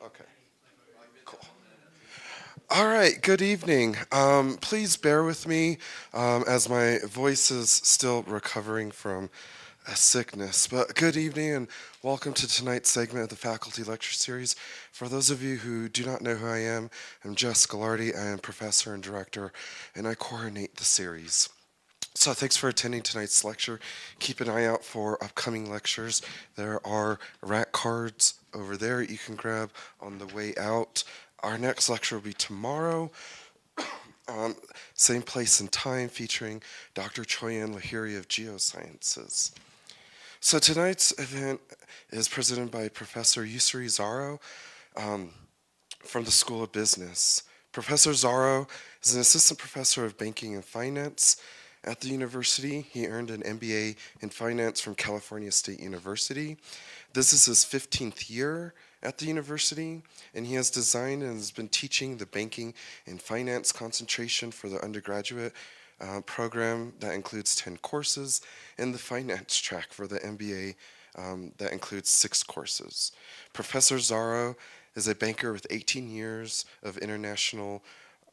Okay, cool. All right, good evening. Please bear with me as my voice is still recovering from a sickness. But good evening and welcome to tonight's segment of the Faculty Lecture Series. For those of you who do not know who I am, I'm Jess Gallardi. I am professor and director, and I coordinate the series. So thanks for attending tonight's lecture. Keep an eye out for upcoming lectures. There are rack cards over there you can grab on the way out. Our next lecture will be tomorrow, same place and time, featuring Dr. Choyan Lahiri of Geosciences. So tonight's event is presented by Professor Yusri Zaro from the School of Business. Professor Zaro is an assistant professor of banking and finance at the university. He earned an MBA in finance from California State University. This is his 15th year at the university, and he has designed and has been teaching the banking and finance concentration for the undergraduate program that includes 10 courses, and the finance track for the MBA that includes 6 courses. Professor Zaro is a banker with 18 years of international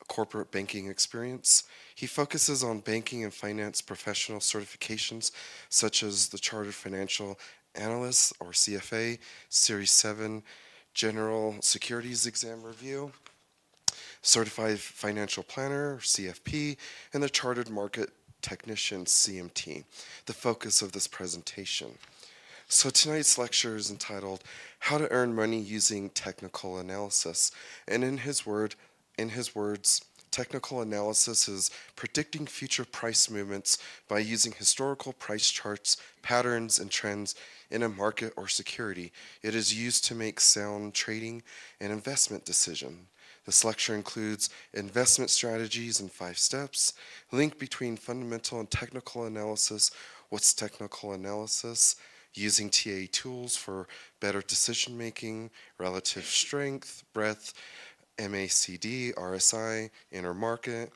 corporate banking experience. He focuses on banking and finance professional certifications such as the Chartered Financial Analyst or CFA, Series 7 General Securities Exam Review, Certified Financial Planner, CFP, and the Chartered Market Technician, CMT, the focus of this presentation. So tonight's lecture is entitled How to Earn Money Using Technical Analysis, and in his words, technical analysis is predicting future price movements by using historical price charts, patterns, and trends in a market or security. It is used to make sound trading and investment decisions. This lecture includes investment strategies in 5 steps, link between fundamental and technical analysis, what's technical analysis, using TA tools for better decision making, relative strength, breadth, MACD, RSI, intermarket,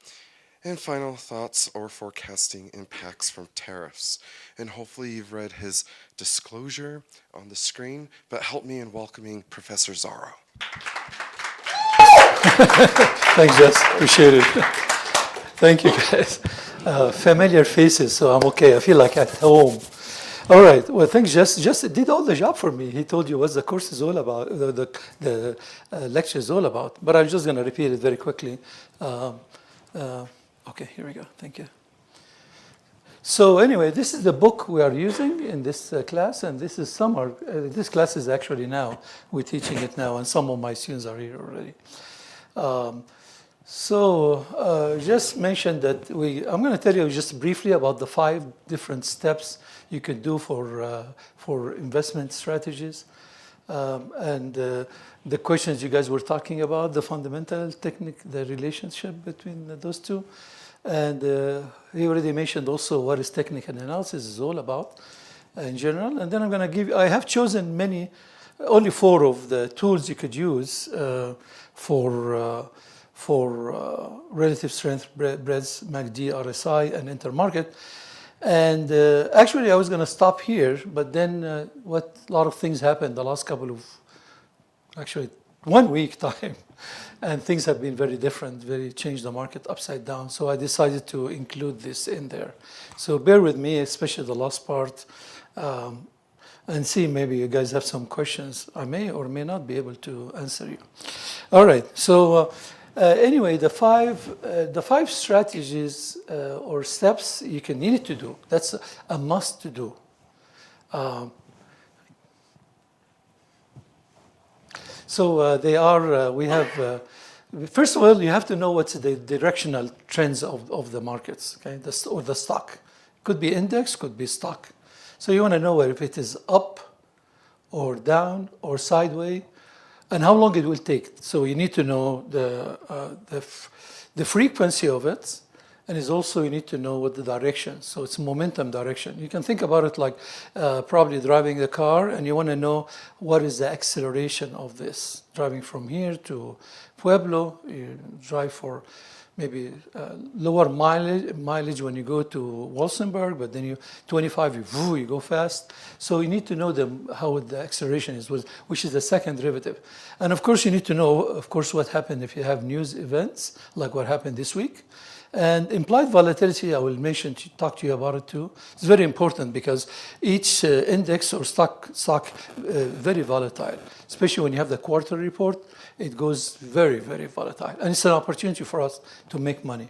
and final thoughts or forecasting impacts from tariffs. And hopefully you've read his disclosure on the screen, but help me in welcoming Professor Zaro. Thanks, Jess. Appreciate it. Thank you, guys. Familiar faces, so I'm okay. I feel like at home. All right. Well, thanks, Jess. Jess did all the job for me. He told you what the course is all about, the lecture is all about. But I'm just going to repeat it very quickly. Okay, here we go. Thank you. So anyway, this is the book we are using in this class, and this is summer. This class is actually now. We're teaching it now, and some of my students are here already. Just mentioned that I'm going to tell you just briefly about the 5 different steps you could do for investment strategies. The questions you guys were talking about, the fundamental technique, the relationship between those two. And he already mentioned also what is technical analysis is all about in general. And then I'm going to give you, I have chosen only 4 of the tools you could use for relative strength, breadth, MACD, RSI, and intermarket. And actually, I was going to stop here, but then a lot of things happened the last actually 1 week time, and things have been very different, changed the market upside down. So I decided to include this in there. So bear with me, especially the last part, and see maybe you guys have some questions. I may or may not be able to answer you. All right. So anyway, the five strategies or steps you need to do. That's a must to do. They are. We have. First of all, you have to know what's the directional trends of the markets. Okay, or the stock. Could be index, could be stock. So you want to know if it is up, or down, or sideways, and how long it will take. So you need to know the frequency of it, and is also you need to know what the direction. So it's momentum direction. You can think about it like probably driving the car, and you want to know what is the acceleration of this. Driving from here to Pueblo, you drive for maybe lower mileage when you go to Walsenburg, but then 25, you go fast. So you need to know how the acceleration is, which is the second derivative. And of course, you need to know, of course, what happened if you have news events, like what happened this week. And implied volatility, I will talk to you about it too. It's very important because each index or stock very volatile, especially when you have the quarterly report. It goes very, very volatile. And it's an opportunity for us to make money.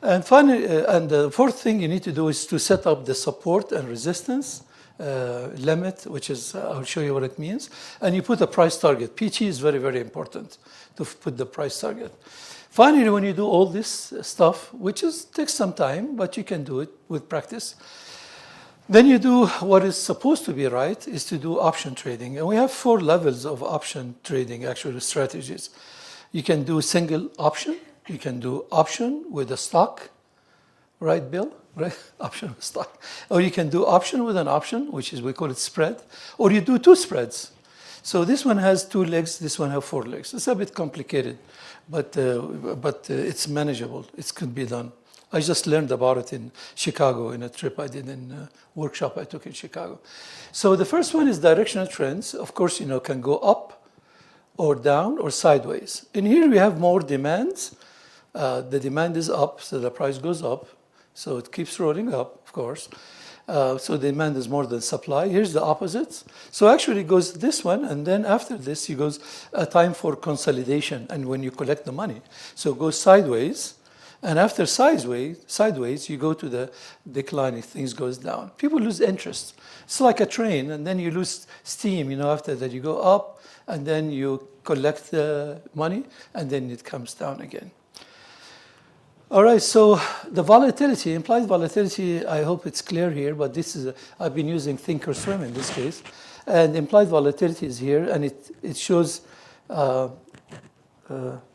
And finally, and the fourth thing you need to do is to set up the support and resistance limit, which is, I'll show you what it means. And you put a price target. PT is very, very important to put the price target. Finally, when you do all this stuff, which takes some time, but you can do it with practice, then you do what is supposed to be right, is to do option trading. And we have 4 levels of option trading, actually, strategies. You can do single option. You can do option with a stock, right, Bill? Right? Option with stock. Or you can do option with an option, which is, we call it spread. Or you do 2 spreads. So this one has 2 legs, this one has 4 legs. It's a bit complicated, but it's manageable. It could be done. I just learned about it in Chicago in a trip I did in a workshop I took in Chicago. So the first one is directional trends. Of course, can go up or down or sideways. And here we have more demands. The demand is up, so the price goes up. So it keeps rolling up, of course. So the demand is more than supply. Here's the opposite. So actually it goes this one, and then after this, it goes a time for consolidation, and when you collect the money. So it goes sideways. And after sideways, you go to the declining, things goes down. People lose interest. It's like a train, and then you lose steam, after that you go up, and then you collect the money, and then it comes down again. All right, so the volatility, implied volatility, I hope it's clear here, but I've been using Thinkorswim in this case. And implied volatility is here, and it shows, let's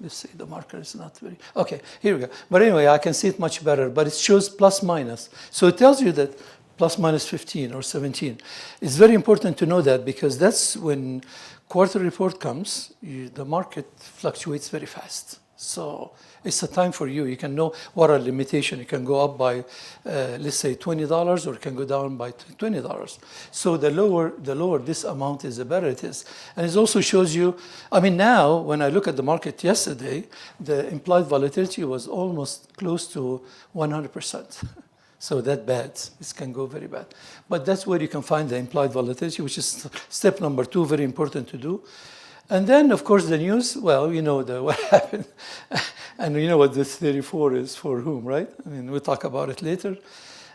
see, the marker is not very, okay, here we go. But anyway, I can see it much better, but it shows plus minus. So it tells you that plus minus 15 or 17. It's very important to know that because that's when quarter report comes, the market fluctuates very fast. So it's a time for you. You can know what are limitations. You can go up by, let's say, $20, or it can go down by $20. So the lower this amount is, the better it is. And it also shows you, now, when I look at the market yesterday, the implied volatility was almost close to 100%. So that bad. This can go very bad. But that's where you can find the implied volatility, which is step number 2, very important to do. And then, of course, the news, well, what happened. And you know what this 34 is for whom, right? We'll talk about it later.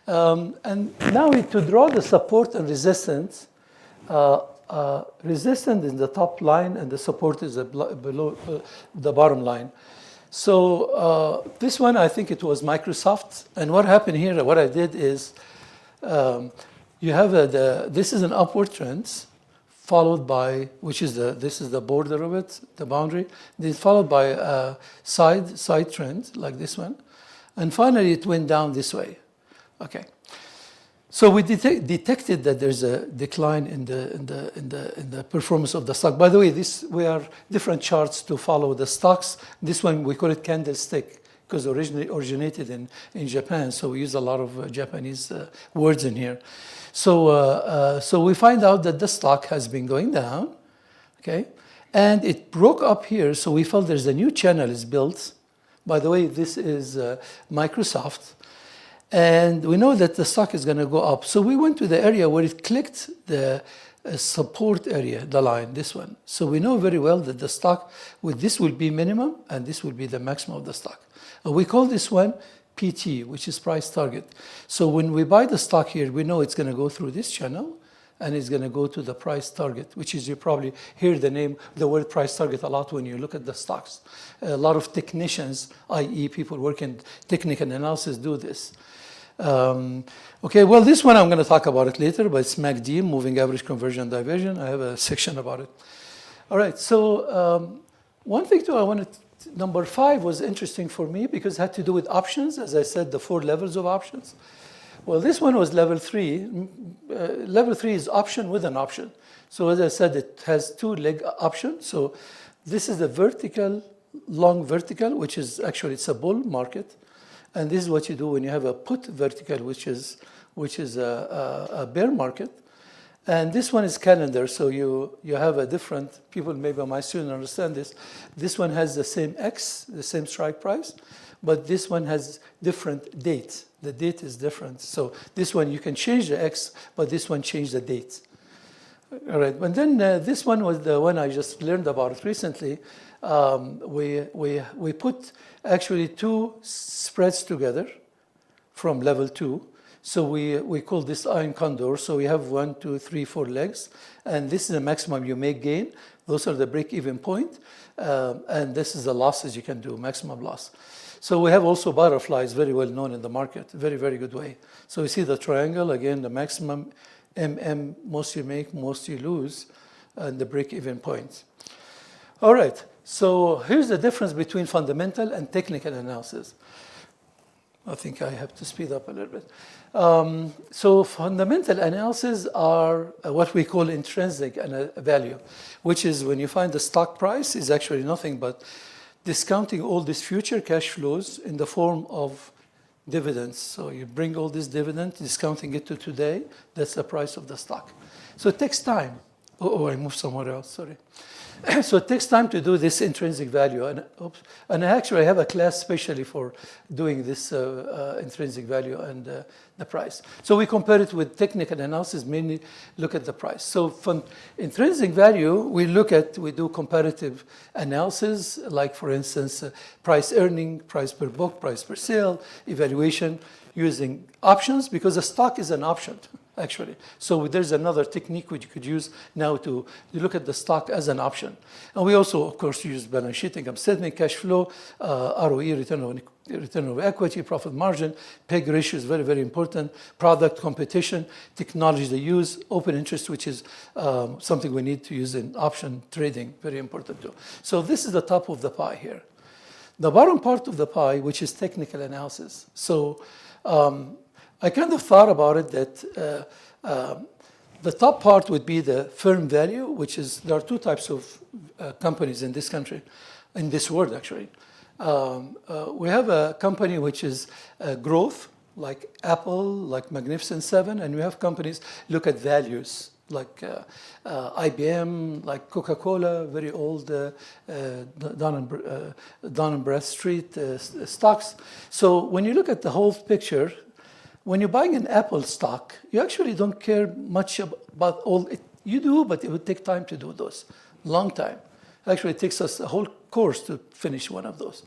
And now to draw the support and resistance, resistance is the top line and the support is below the bottom line. So this one, I think it was Microsoft. And what happened here, what I did is, you have this is an upward trend, followed by, this is the border of it, the boundary. It's followed by a side trend, like this one. And finally, it went down this way. Okay. So we detected that there's a decline in the performance of the stock. By the way, we are different charts to follow the stocks. This one, we call it candlestick, because originated in Japan. So we use a lot of Japanese words in here. So we find out that the stock has been going down, okay? And it broke up here, so we felt there's a new channel is built. By the way, this is Microsoft. And we know that the stock is going to go up. So we went to the area where it clicked the support area, the line, this one. So we know very well that the stock, with this will be minimum, and this will be the maximum of the stock. And we call this one PT, which is price target. So when we buy the stock here, we know it's going to go through this channel, and it's going to go to the price target, which is, you probably hear the word price target a lot when you look at the stocks. A lot of technicians, i.e. people working technical analysis, do this. Okay, well, this one I'm going to talk about it later, but it's MACD, moving average conversion diversion. I have a section about it. All right, so one thing too I wanted, number 5 was interesting for me because it had to do with options. As I said, the 4 levels of options. Well, this one was level 3. Level 3 is option with an option. So as I said, it has 2-leg option. So this is the vertical long vertical, which is actually it's a bull market, and this is what you do when you have a put vertical, which is a bear market. And this one is calendar, so you have a different, people maybe my students understand this. This one has the same X, the same strike price, but this one has different dates. The date is different. So this one you can change the X, but this one change the date. All right, and then this one was the one I just learned about recently. We put actually two spreads together from level 2. So we call this iron condor. So we have 1, 2, 3, 4 legs. And this is the maximum you may gain. Those are the break-even point. And this is the losses you can do, maximum loss. So we have also butterflies, very well known in the market, very, very good way. So you see the triangle, again, the maximum MM, most you make, most you lose, and the break-even points. All right, so here's the difference between fundamental and technical analysis. I think I have to speed up a little bit. So fundamental analysis are what we call intrinsic value, which is when you find the stock price is actually nothing but discounting all these future cash flows in the form of dividends. So you bring all this dividend, discounting it to today, that's the price of the stock. So it takes time. Oh, I moved somewhere else, sorry. So it takes time to do this intrinsic value. And actually I have a class specially for doing this intrinsic value and the price. So we compare it with technical analysis, mainly look at the price. So from intrinsic value, we do comparative analysis, like for instance, price earning, price per book, price per sale, evaluation using options, because a stock is an option. Actually. So there's another technique which you could use now to look at the stock as an option. And we also, of course, use balance sheet, income statement, cash flow, ROE, return on equity, profit margin, PEG ratio is very, very important, product competition, technology they use, open interest, which is something we need to use in option trading, very important too. So this is the top of the pie here. The bottom part of the pie, which is technical analysis. So I kind of thought about it that the top part would be the firm value, which is, there are two types of companies in this country, in this world actually. We have a company which is growth, like Apple, like Magnificent Seven, and we have companies look at values, like IBM, like Coca-Cola, very old Dun and Bradstreet stocks. So when you look at the whole picture, when you're buying an Apple stock, you actually don't care much about all it. You do, but it would take time to do those, long time. Actually, it takes us a whole course to finish one of those.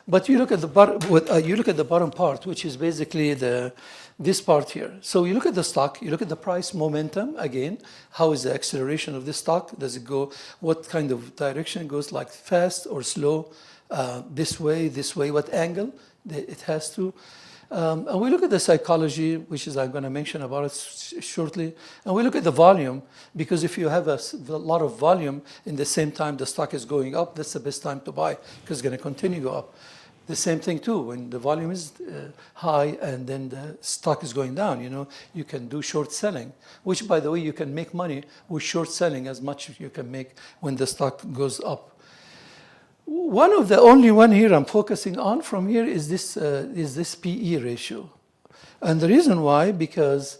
But you look at the bottom part, which is basically this part here. So you look at the stock, you look at the price momentum again. How is the acceleration of the stock? Does it go? What kind of direction it goes? Like fast or slow? This way, what angle it has to? And we look at the psychology, which is I'm going to mention about it shortly. And we look at the volume, because if you have a lot of volume in the same time the stock is going up, that's the best time to buy, because it's going to continue to go up. The same thing too, when the volume is high and then the stock is going down, you can do short selling, which by the way, you can make money with short selling as much as you can make when the stock goes up. One of the only one here I'm focusing on from here is this PE ratio, and the reason why because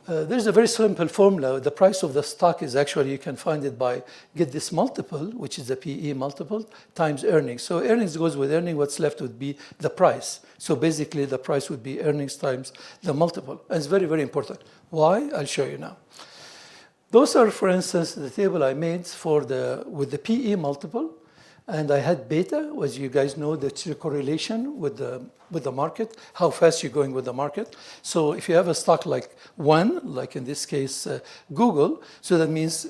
there's a very simple formula. The price of the stock is actually, you can find it by get this multiple, which is the PE multiple, times earnings. So earnings goes with earning, what's left would be the price. So basically the price would be earnings times the multiple. And it's very, very important. Why? I'll show you now. Those are, for instance, the table I made with the PE multiple, and I had beta, as you guys know, that's the correlation with the market, how fast you're going with the market. So if you have a stock like 1, like in this case Google, so that means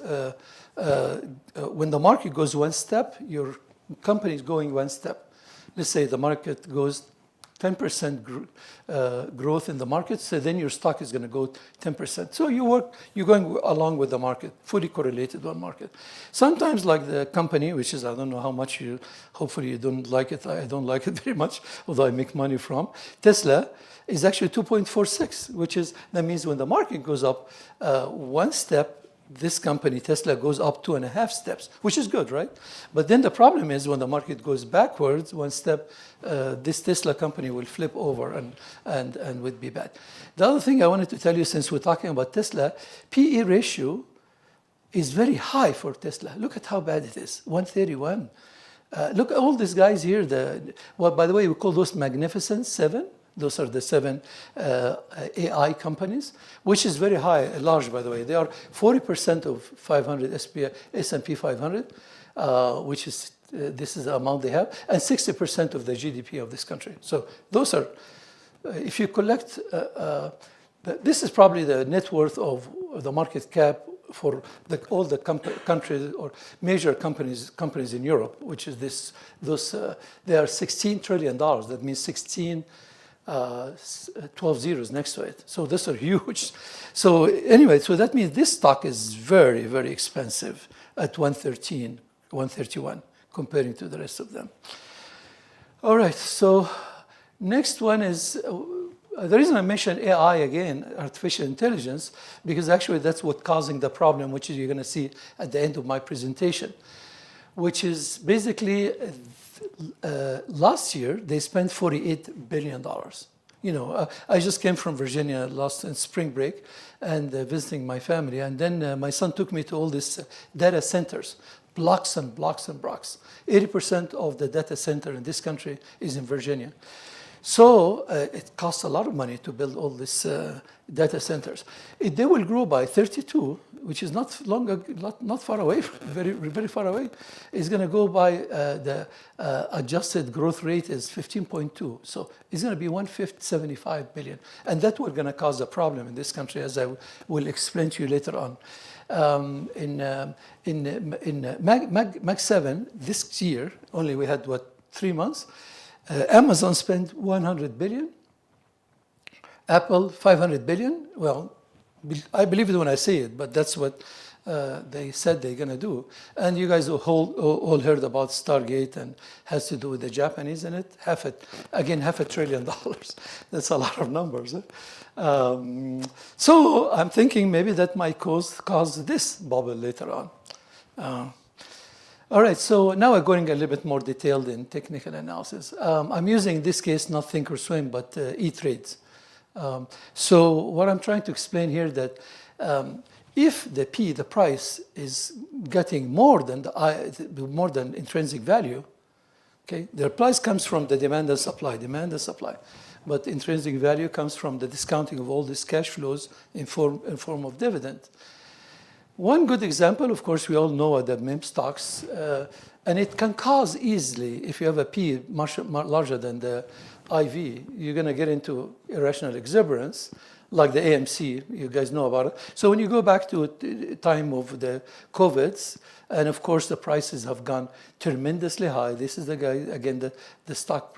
when the market goes one step, your company is going one step. Let's say the market goes 10% growth in the market, so then your stock is going to go 10%. So you're going along with the market, fully correlated on market. Sometimes like the company, which is, I don't know how much hopefully you don't like it, I don't like it very much, although I make money from, Tesla is actually 2.46, that means when the market goes up one step, this company, Tesla, goes up 2.5 steps, which is good, right? But then the problem is when the market goes backwards one step, this Tesla company will flip over and would be bad. The other thing I wanted to tell you, since we're talking about Tesla, PE ratio is very high for Tesla. Look at how bad it is, 131. Look at all these guys here. Well, by the way, we call those Magnificent Seven. Those are the 7 AI companies, which is very high, large, by the way. They are 40% of 500 S&P 500, which is this is the amount they have, and 60% of the GDP of this country. So those are, if you collect, this is probably the net worth of the market cap for all the countries or major companies in Europe, which is they are $16 trillion. That means 16 12 zeros next to it. So these are huge. So anyway, so that means this stock is very, very expensive at 113, 131, comparing to the rest of them. All right, so next one is, the reason I mentioned AI again, artificial intelligence, because actually that's what's causing the problem, which is you're going to see at the end of my presentation, which is basically last year they spent $48 billion. You know, I just came from Virginia last spring break and visiting my family, and then my son took me to all these data centers, blocks and blocks and blocks. 80% of the data center in this country is in Virginia. So it costs a lot of money to build all these data centers. They will grow by 32, which is not far away, very, very far away. It's going to go by the adjusted growth rate is 15.2. So it's going to be 175 billion. And that will going to cause a problem in this country, as I will explain to you later on. In Mag 7, this year, only we had, 3 months, Amazon spent 100 billion, Apple 500 billion. Well, I believe it when I say it, but that's what they said they're going to do. And you guys all heard about Stargate, and has to do with the Japanese in it. $500 billion. That's a lot of numbers. So I'm thinking maybe that might cause this bubble later on. All right, so now we're going a little bit more detailed in technical analysis. I'm using, in this case, not Thinkorswim, but E-Trades. So what I'm trying to explain here that if the price is getting more than intrinsic value, okay, the price comes from the demand and supply, but intrinsic value comes from the discounting of all these cash flows in form of dividend. One good example, of course, we all know are the meme stocks, and it can cause easily, if you have a P much larger than the IV, you're going to get into irrational exuberance, like the AMC, you guys know about it. So when you go back to the time of the COVIDs, and of course the prices have gone tremendously high. This is the guy, again, the stock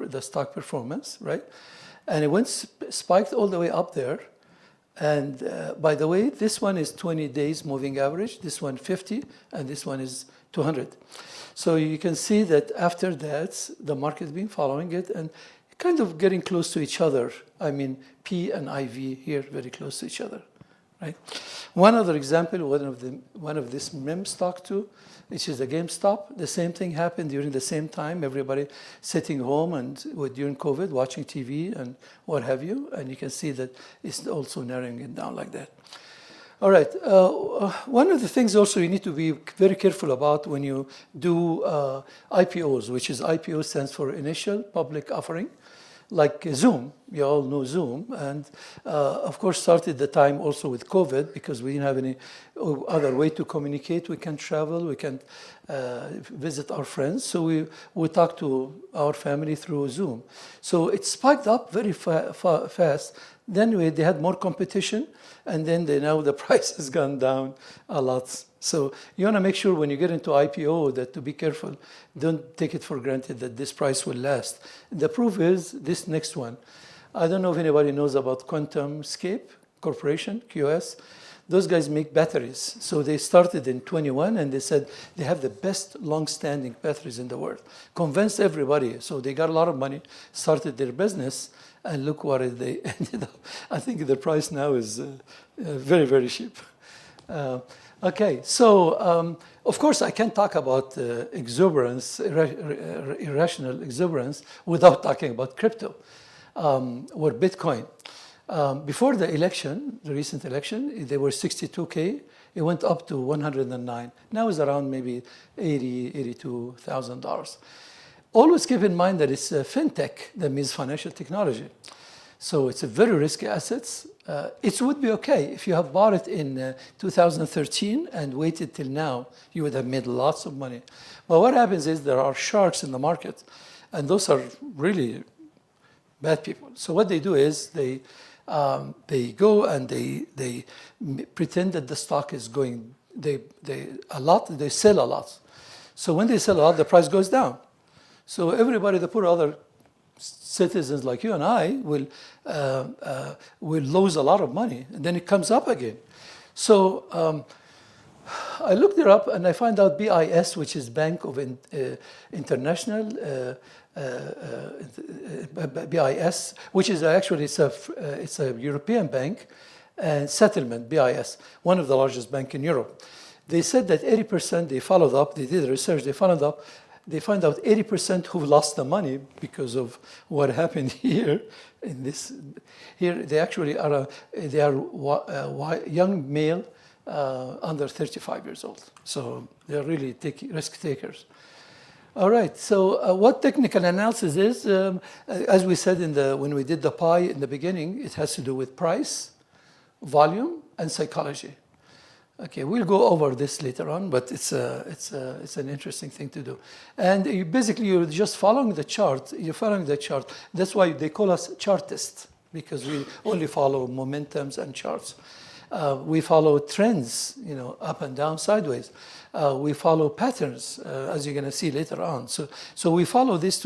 performance, right? And it went spiked all the way up there. And by the way, this one is 20 days moving average, this one 50, and this one is 200. So you can see that after that, the market has been following it and kind of getting close to each other. I mean, P and IV here very close to each other, right? One other example, one of this meme stock too, which is the GameStop. The same thing happened during the same time. Everybody sitting home and during COVID, watching TV and what have you. And you can see that it's also narrowing it down like that. All right. One of the things also you need to be very careful about when you do IPOs, which is IPO stands for Initial Public Offering, like Zoom. You all know Zoom. And of course, started the time also with COVID because we didn't have any other way to communicate. We can't travel. We can't visit our friends. So we talk to our family through Zoom. So it spiked up very fast. Then they had more competition. And then now the price has gone down a lot. So you want to make sure when you get into IPO that to be careful. Don't take it for granted that this price will last. The proof is this next one. I don't know if anybody knows about QuantumScape Corporation, QS. Those guys make batteries. So they started in 21 and they said they have the best long-standing batteries in the world. Convinced everybody. So they got a lot of money, started their business, and look what they ended up. I think the price now is very, very cheap. Okay, so of course I can't talk about exuberance, irrational exuberance, without talking about crypto or Bitcoin. Before the election, the recent election, they were 62K. It went up to 109. Now it's around maybe $82,000. Always keep in mind that it's fintech, that means financial technology. So it's a very risky assets. It would be okay if you have bought it in 2013 and waited till now, you would have made lots of money. But what happens is there are sharks in the market, and those are really bad people. So what they do is they go and they pretend that the stock is going, they sell a lot. So when they sell a lot, the price goes down. So everybody, the poor other citizens like you and I will lose a lot of money, and then it comes up again. So I looked it up, and I find out BIS, which is Bank of International, BIS, which is actually it's a European bank, and settlement, BIS, one of the largest banks in Europe. They said that 80%, they followed up, they did research, they followed up, they find out 80% who lost the money because of what happened here. In this, here they actually are young male under 35 years old. So they're really risk takers. All right. So what technical analysis is? As we said when we did the pie in the beginning, it has to do with price, volume, and psychology. Okay, we'll go over this later on, but it's an interesting thing to do. And you're just following the chart. You're following the chart. That's why they call us chartists, because we only follow momentums and charts. We follow trends, up and down, sideways. We follow patterns, as you're going to see later on. So we follow this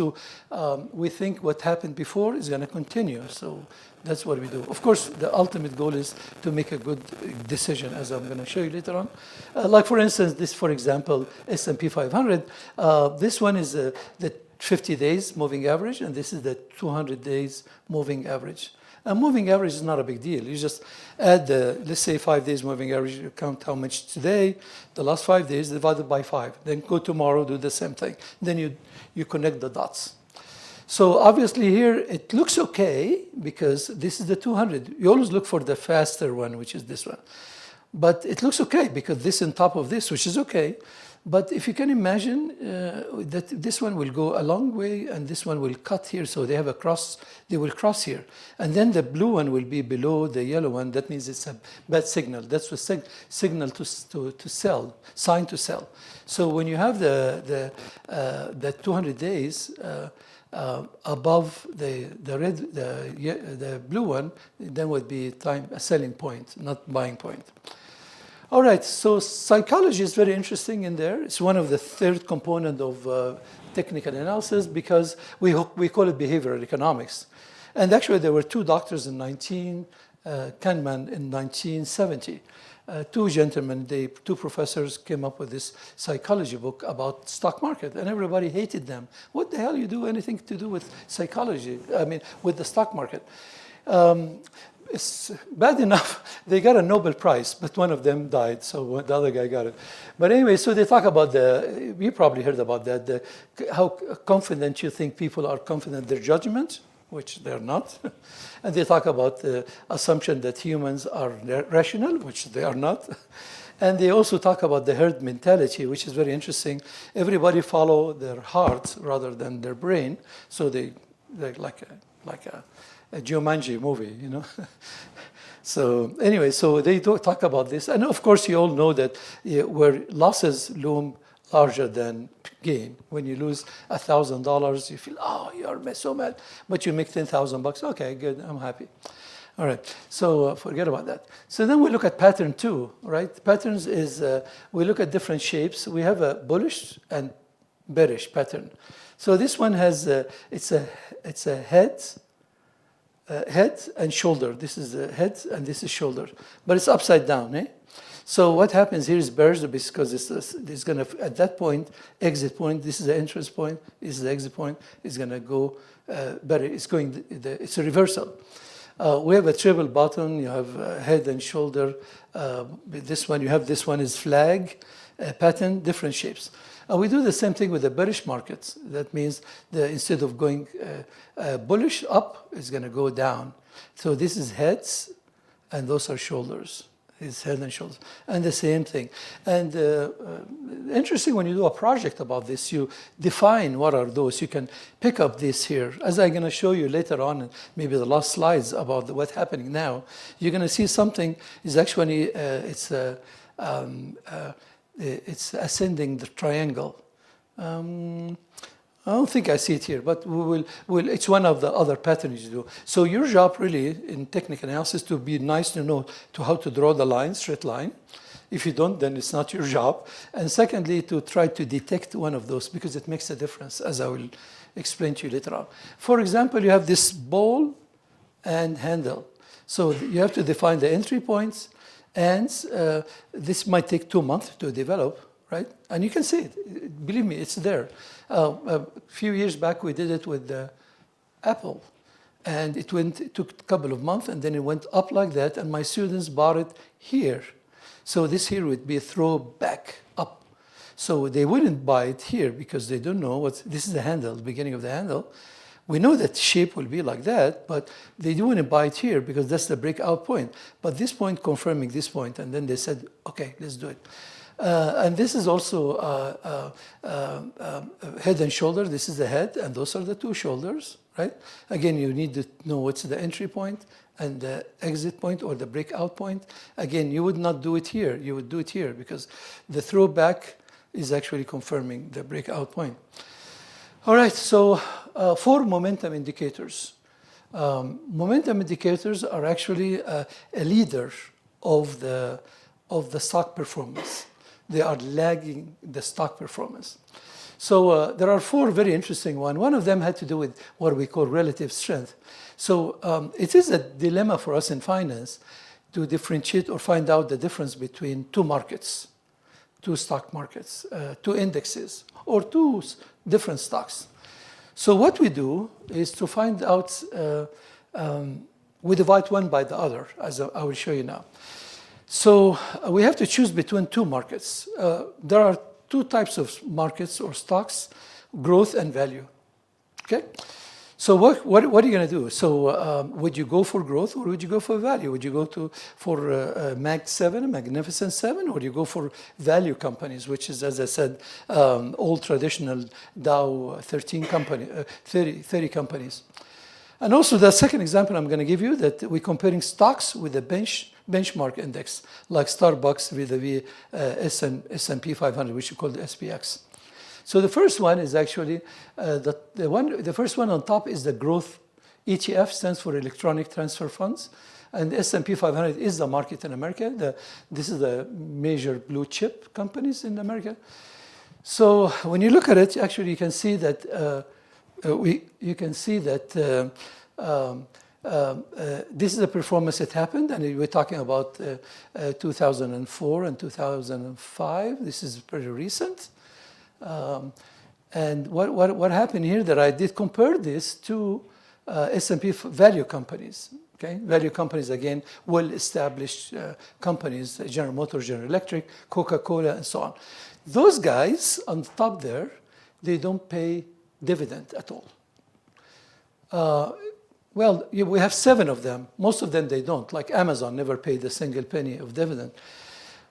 we think what happened before is going to continue. So that's what we do. Of course, the ultimate goal is to make a good decision, as I'm going to show you later on. Like, for instance, this, for example, S&P 500. This one is the 50 days moving average, and this is the 200 days moving average. A moving average is not a big deal. You just add let's say 5 days moving average, you count how much today, the last 5 days divided by 5. Then go tomorrow, do the same thing. Then you connect the dots. So obviously here it looks okay because this is the 200. You always look for the faster one, which is this one. But it looks okay because this on top of this, which is okay. But if you can imagine that this one will go a long way and this one will cut here, so they have a cross, they will cross here. And then the blue one will be below the yellow one. That means it's a bad signal. That's a signal to sell, sign to sell. So when you have the 200 days above the blue one, then would be a selling point, not buying point. All right, so psychology is very interesting in there. It's one of the third component of technical analysis because we call it behavioral economics. And actually, there were two doctors in Kahneman in 1970. Two gentlemen, two professors came up with this psychology book about stock market, and everybody hated them. What the hell you do anything to do with psychology? I mean, with the stock market. It's bad enough they got a Nobel Prize, but one of them died, so the other guy got it. But anyway, so they talk about you probably heard about that, how confident you think people are confident in their judgment, which they're not. And they talk about the assumption that humans are rational, which they are not. And they also talk about the herd mentality, which is very interesting. Everybody follow their heart rather than their brain, so they're like a Jumanji movie, So anyway, so they talk about this. And of course, you all know that where losses loom larger than gain. When you lose $1,000, you feel, oh, you're so mad. But you make $10,000. Okay, good, I'm happy. All right, so forget about that. So then we look at pattern 2, right? Patterns is, we look at different shapes. We have a bullish and bearish pattern. So this one has, it's a head and shoulder. This is the head and this is shoulder, but it's upside down. So what happens here is bearish because it's going to, at that point, exit point, this is the entrance point, this is the exit point, it's going to go better. It's a reversal. We have a triple bottom, you have head and shoulder. This one, you have this one is flag, pattern, different shapes. We do the same thing with the bearish markets. That means instead of going bullish up, it's going to go down. So this is heads, and those are shoulders. It's head and shoulders, and the same thing. And interesting, when you do a project about this, you define what are those. You can pick up this here. As I'm going to show you later on, in maybe the last slides about what's happening now, you're going to see something is actually, it's ascending the triangle. I don't think I see it here, but it's one of the other patterns you do. So your job really in technical analysis to be nice to know how to draw the line, straight line. If you don't, then it's not your job. And secondly, to try to detect one of those because it makes a difference, as I will explain to you later on. For example, you have this ball and handle. So you have to define the entry points, and this might take 2 months to develop, right? And you can see it. Believe me, it's there. A few years back, we did it with Apple. And it took a couple of months, and then it went up like that, and my students bought it here. So this here would be a throwback up. So they wouldn't buy it here because they don't know this is the handle, the beginning of the handle. We know that shape will be like that, but they wouldn't buy it here because that's the breakout point. But this point confirming this point, and then they said, okay, let's do it. And this is also head and shoulder. This is the head, and those are the two shoulders, right? Again, you need to know what's the entry point and the exit point or the breakout point. Again, you would not do it here. You would do it here because the throwback is actually confirming the breakout point. All right, so 4 momentum indicators. Momentum indicators are actually a leader of the stock performance. They are lagging the stock performance. So there are 4 very interesting ones. One of them had to do with what we call relative strength. So it is a dilemma for us in finance to differentiate or find out the difference between 2 markets, 2 stock markets, 2 indexes, or 2 different stocks. So what we do is to find out, we divide one by the other, as I will show you now. So we have to choose between 2 markets. There are 2 types of markets or stocks, growth and value. Okay? So what are you going to do? So would you go for growth or would you go for value? Would you go for Mag 7, Magnificent 7, or would you go for value companies, which is, as I said, old traditional Dow 30 companies. And also the second example I'm going to give you that we're comparing stocks with the benchmark index, like Starbucks vis-a-vis S&P 500, which we call the SPX. So the first one is actually, the first one on top is the growth ETF, stands for Electronic Transfer Funds. And the S&P 500 is the market in America. This is the major blue chip companies in America. So when you look at it, actually you can see that this is the performance that happened, and we're talking about 2004 and 2005. This is pretty recent. And what happened here that I did compare this to S&P value companies. Okay, value companies, again, well-established companies, General Motors, General Electric, Coca-Cola, and so on. Those guys on the top there, they don't pay dividend at all. Well, we have 7 of them. Most of them, they don't. Like Amazon never paid a single penny of dividend.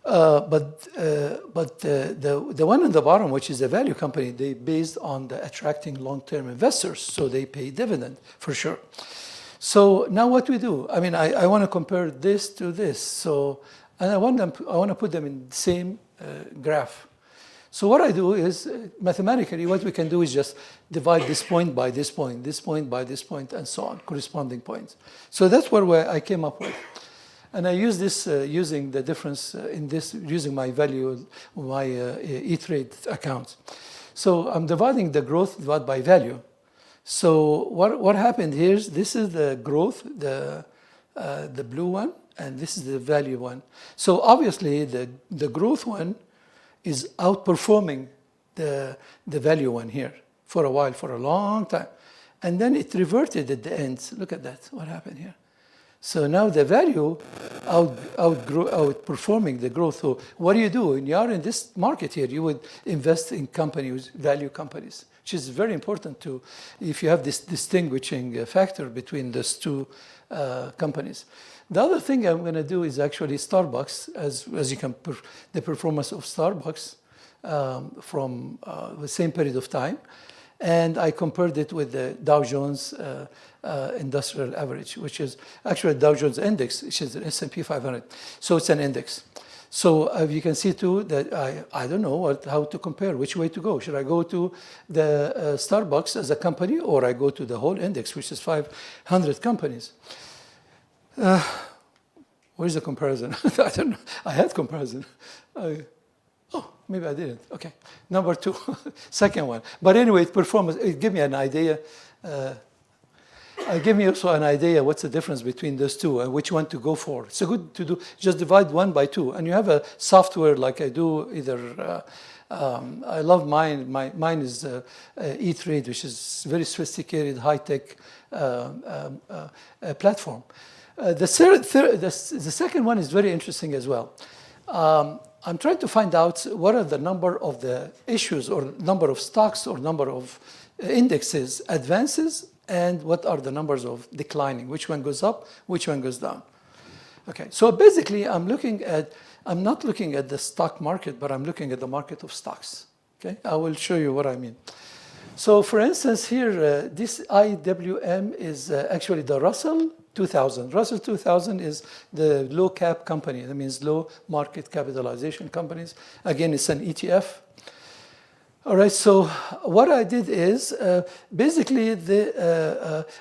But the one on the bottom, which is a value company, they based on the attracting long-term investors, so they pay dividend for sure. So now what we do? I mean, I want to compare this to this. So, and I want to put them in the same graph. So what I do is, mathematically, what we can do is just divide this point by this point, this point by this point, and so on, corresponding points. So that's where I came up with. And I use this using the difference in this, using my value, my E-Trade account. So I'm dividing the growth divided by value. So what happened here is this is the growth, the blue one, and this is the value one. So obviously the growth one is outperforming the value one here for a while, for a long time. And then it reverted at the end. Look at that, what happened here. So now the value outperforming the growth. So what do you do? When you are in this market here, you would invest in companies, value companies, which is very important to, if you have this distinguishing factor between those two companies. The other thing I'm going to do is actually Starbucks, as you can, the performance of Starbucks from the same period of time. And I compared it with the Dow Jones industrial average, which is actually Dow Jones index, which is the S&P 500. So it's an index. So you can see too that I don't know how to compare, which way to go. Should I go to the Starbucks as a company, or I go to the whole index, which is 500 companies? Where's the comparison? I don't know. I had comparison. Oh, maybe I didn't. Okay. Number two, second one. But anyway, performance, it gave me an idea. It gave me also an idea what's the difference between those two and which one to go for. It's good to do, just divide 1 by 2. And you have a software like I do, either, I love mine. Mine is E-Trade, which is very sophisticated, high-tech platform. The second one is very interesting as well. I'm trying to find out what are the number of the issues or number of stocks or number of indexes advances, and what are the numbers of declining, which one goes up, which one goes down. Okay, so basically I'm not looking at the stock market, but I'm looking at the market of stocks. Okay, I will show you what I mean. So for instance here, this IWM is actually the Russell 2000. Russell 2000 is the low cap company. That means low market capitalization companies. Again, it's an ETF. All right, so what I did is basically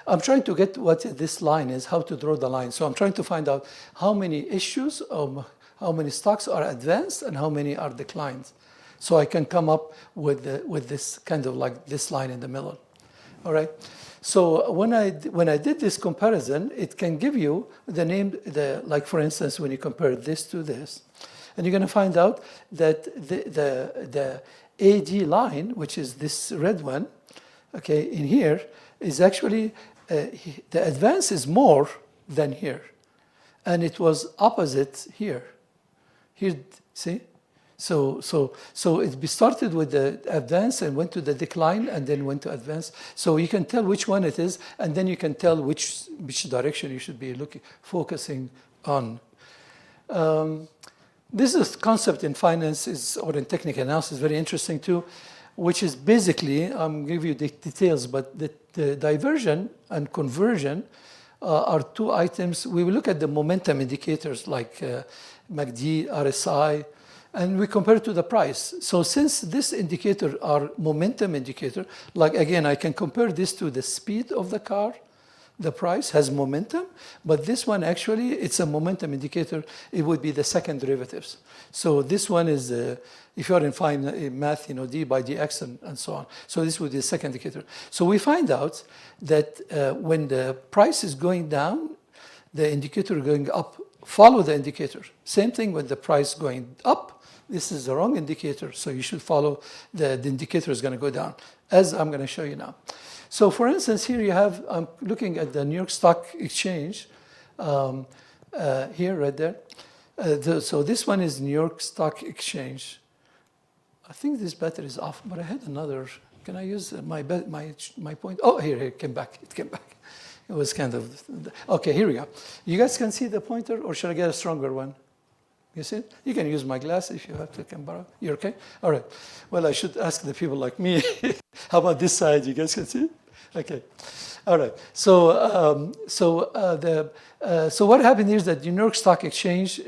I'm trying to get what this line is, how to draw the line. So I'm trying to find out how many issues, how many stocks are advanced and how many are declined. So I can come up with this kind of like this line in the middle. All right. So when I did this comparison, it can give you the name, like for instance, when you compare this to this, and you're going to find out that the AD line, which is this red one, okay, in here, is actually, the advance is more than here. And it was opposite here. Here, see? So it started with the advance and went to the decline and then went to advance. So you can tell which one it is, and then you can tell which direction you should be focusing on. This is concept in finance or in technical analysis, very interesting too, which is basically, I'm give you the details, but the diversion and conversion are two items. We will look at the momentum indicators like MACD, RSI, and we compare it to the price. So since this indicator are momentum indicator, like again, I can compare this to the speed of the car. The price has momentum, but this one actually, it's a momentum indicator. It would be the second derivatives. So this one is, if you're in math, d by dx and so on. So this would be the second indicator. So we find out that when the price is going down, the indicator going up, follow the indicator. Same thing with the price going up. This is the wrong indicator, so you should follow the indicator is going to go down, as I'm going to show you now. So for instance, here you have, I'm looking at the New York Stock Exchange, here, right there. So this one is New York Stock Exchange. I think this battery is off, but I had another. Can I use my point? Oh, here, it came back. It came back. It was kind of, okay, here we go. You guys can see the pointer, or should I get a stronger one? You see it? You can use my glass if you have to, can borrow. You're okay? All right. Well, I should ask the people like me. How about this side? You guys can see it? Okay. All right. So what happened here is that the New York Stock Exchange,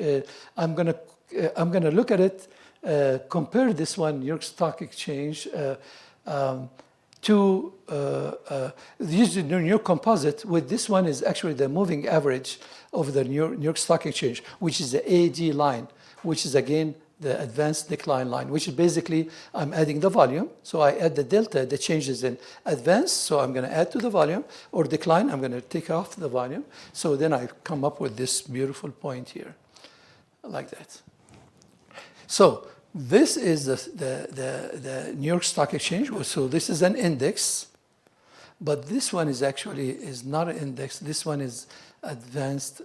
I'm gonna look at it, compare this one, New York Stock Exchange, to use the New York Composite. With this one is actually the moving average of the New York Stock Exchange, which is the AD line, which is again the advanced decline line, which is basically I'm adding the volume. So I add the delta, the changes in advance. So I'm going to add to the volume, or decline, I'm going to take off the volume. So then I come up with this beautiful point here, like that. So this is the New York Stock Exchange. So this is an index. But this one is actually is not an index. This one is advanced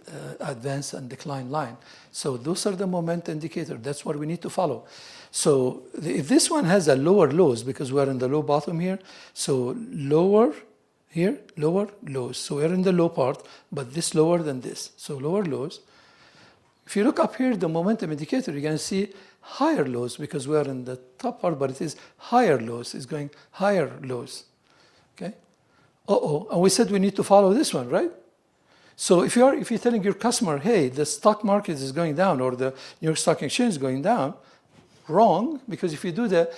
and decline line. So those are the momentum indicator. That's what we need to follow. So if this one has a lower lows, because we're in the low bottom here, so lower here, lower lows. So we're in the low part, but this lower than this. So lower lows. If you look up here, the momentum indicator, you're going to see higher lows because we're in the top part, but it is higher lows. It's going higher lows. Okay? And we said we need to follow this one, right? So if you're telling your customer, hey, the stock market is going down or the New York Stock Exchange is going down, wrong, because if you do the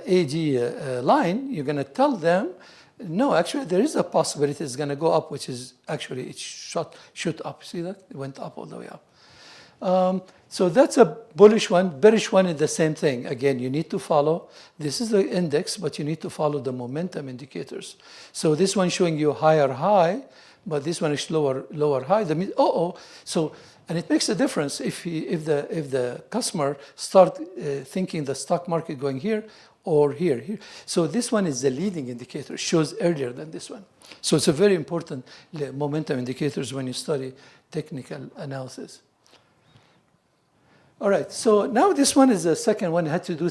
AG line, you're going to tell them, no, actually there is a possibility it's going to go up, which is actually it shoot up. See that? It went up all the way up. So that's a bullish one. Bearish one is the same thing. Again, you need to follow. This is the index, but you need to follow the momentum indicators. So this one showing you higher high, but this one is lower high. That means So and it makes a difference if the customer start thinking the stock market going here or here. So this one is the leading indicator, shows earlier than this one. So it's a very important momentum indicators when you study technical analysis. All right, so now this one is the second one. It had to do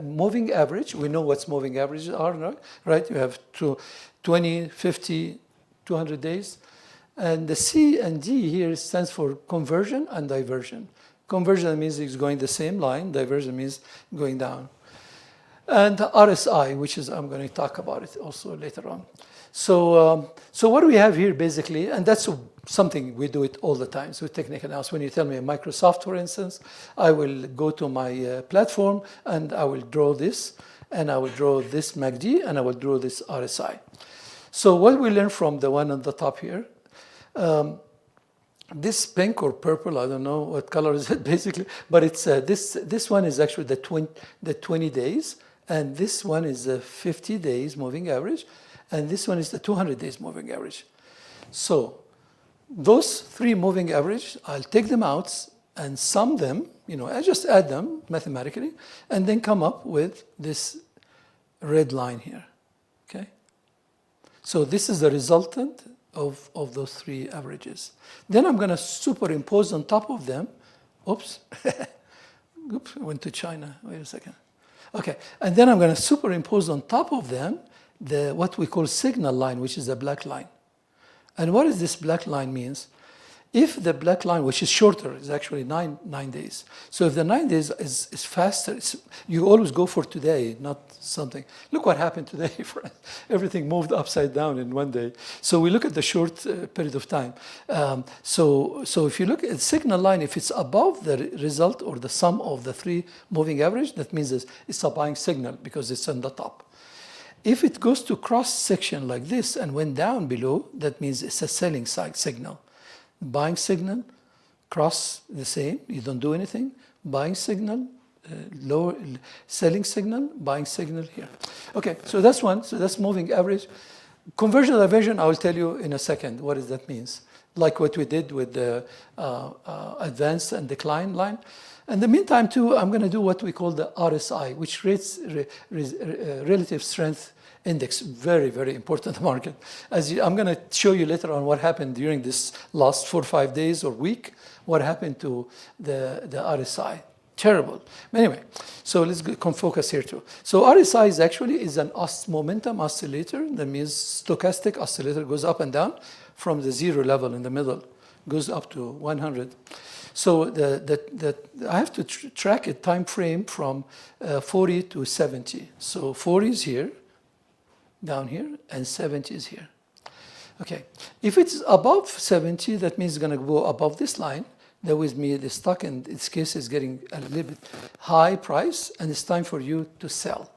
moving average. We know what moving averages are, right? You have 20, 50, 200 days. And the C and D here stands for conversion and diversion. Conversion means it's going the same line. Diversion means going down. And RSI, which is, I'm going to talk about it also later on. So what do we have here basically? And that's something we do it all the time. So technical analysis, when you tell me Microsoft, for instance, I will go to my platform and I will draw this, and I will draw this MACD, and I will draw this RSI. So what we learn from the one on the top here, this pink or purple, I don't know what color is it basically, but it's this one is actually the 20 days, and this one is the 50 days moving average, and this one is the 200 days moving average. So those three moving average, I'll take them out and sum them, I just add them mathematically, and then come up with this red line here, okay? So this is the resultant of those three averages. Then I'm gonna superimpose on top of them, oops, I went to China, wait a second. Okay, and then I'm gonna superimpose on top of them what we call signal line, which is the black line. And what does this black line means? If the black line, which is shorter, is actually nine days. So if the 9 days is faster, you always go for today, not something. Look what happened today, friend. Everything moved upside down in 1 day. So we look at the short period of time. So if you look at the signal line, if it's above the result or the sum of the three moving average, that means it's a buying signal because it's on the top. If it goes to cross section like this and went down below, that means it's a selling side signal. Buying signal, cross the same, you don't do anything. Buying signal, lower, selling signal, buying signal here. Okay, so that's one, so that's moving average. Conversion diversion, I will tell you in a second what does that means. Like what we did with the advance and decline line. In the meantime too, I'm gonna do what we call the RSI, which rates relative strength index, very, very important market. I'm going to show you later on what happened during this last 4 or 5 days or week, what happened to the RSI. Terrible. Anyway, so let's focus here too. So RSI is actually an momentum oscillator. That means stochastic oscillator, goes up and down from the zero level in the middle, goes up to 100. So I have to track a time frame from 40 to 70. So 40 is here, down here, and 70 is here. Okay, if it's above 70, that means it's going to go above this line. That with me, the stock in this case is getting a little bit high price, and it's time for you to sell.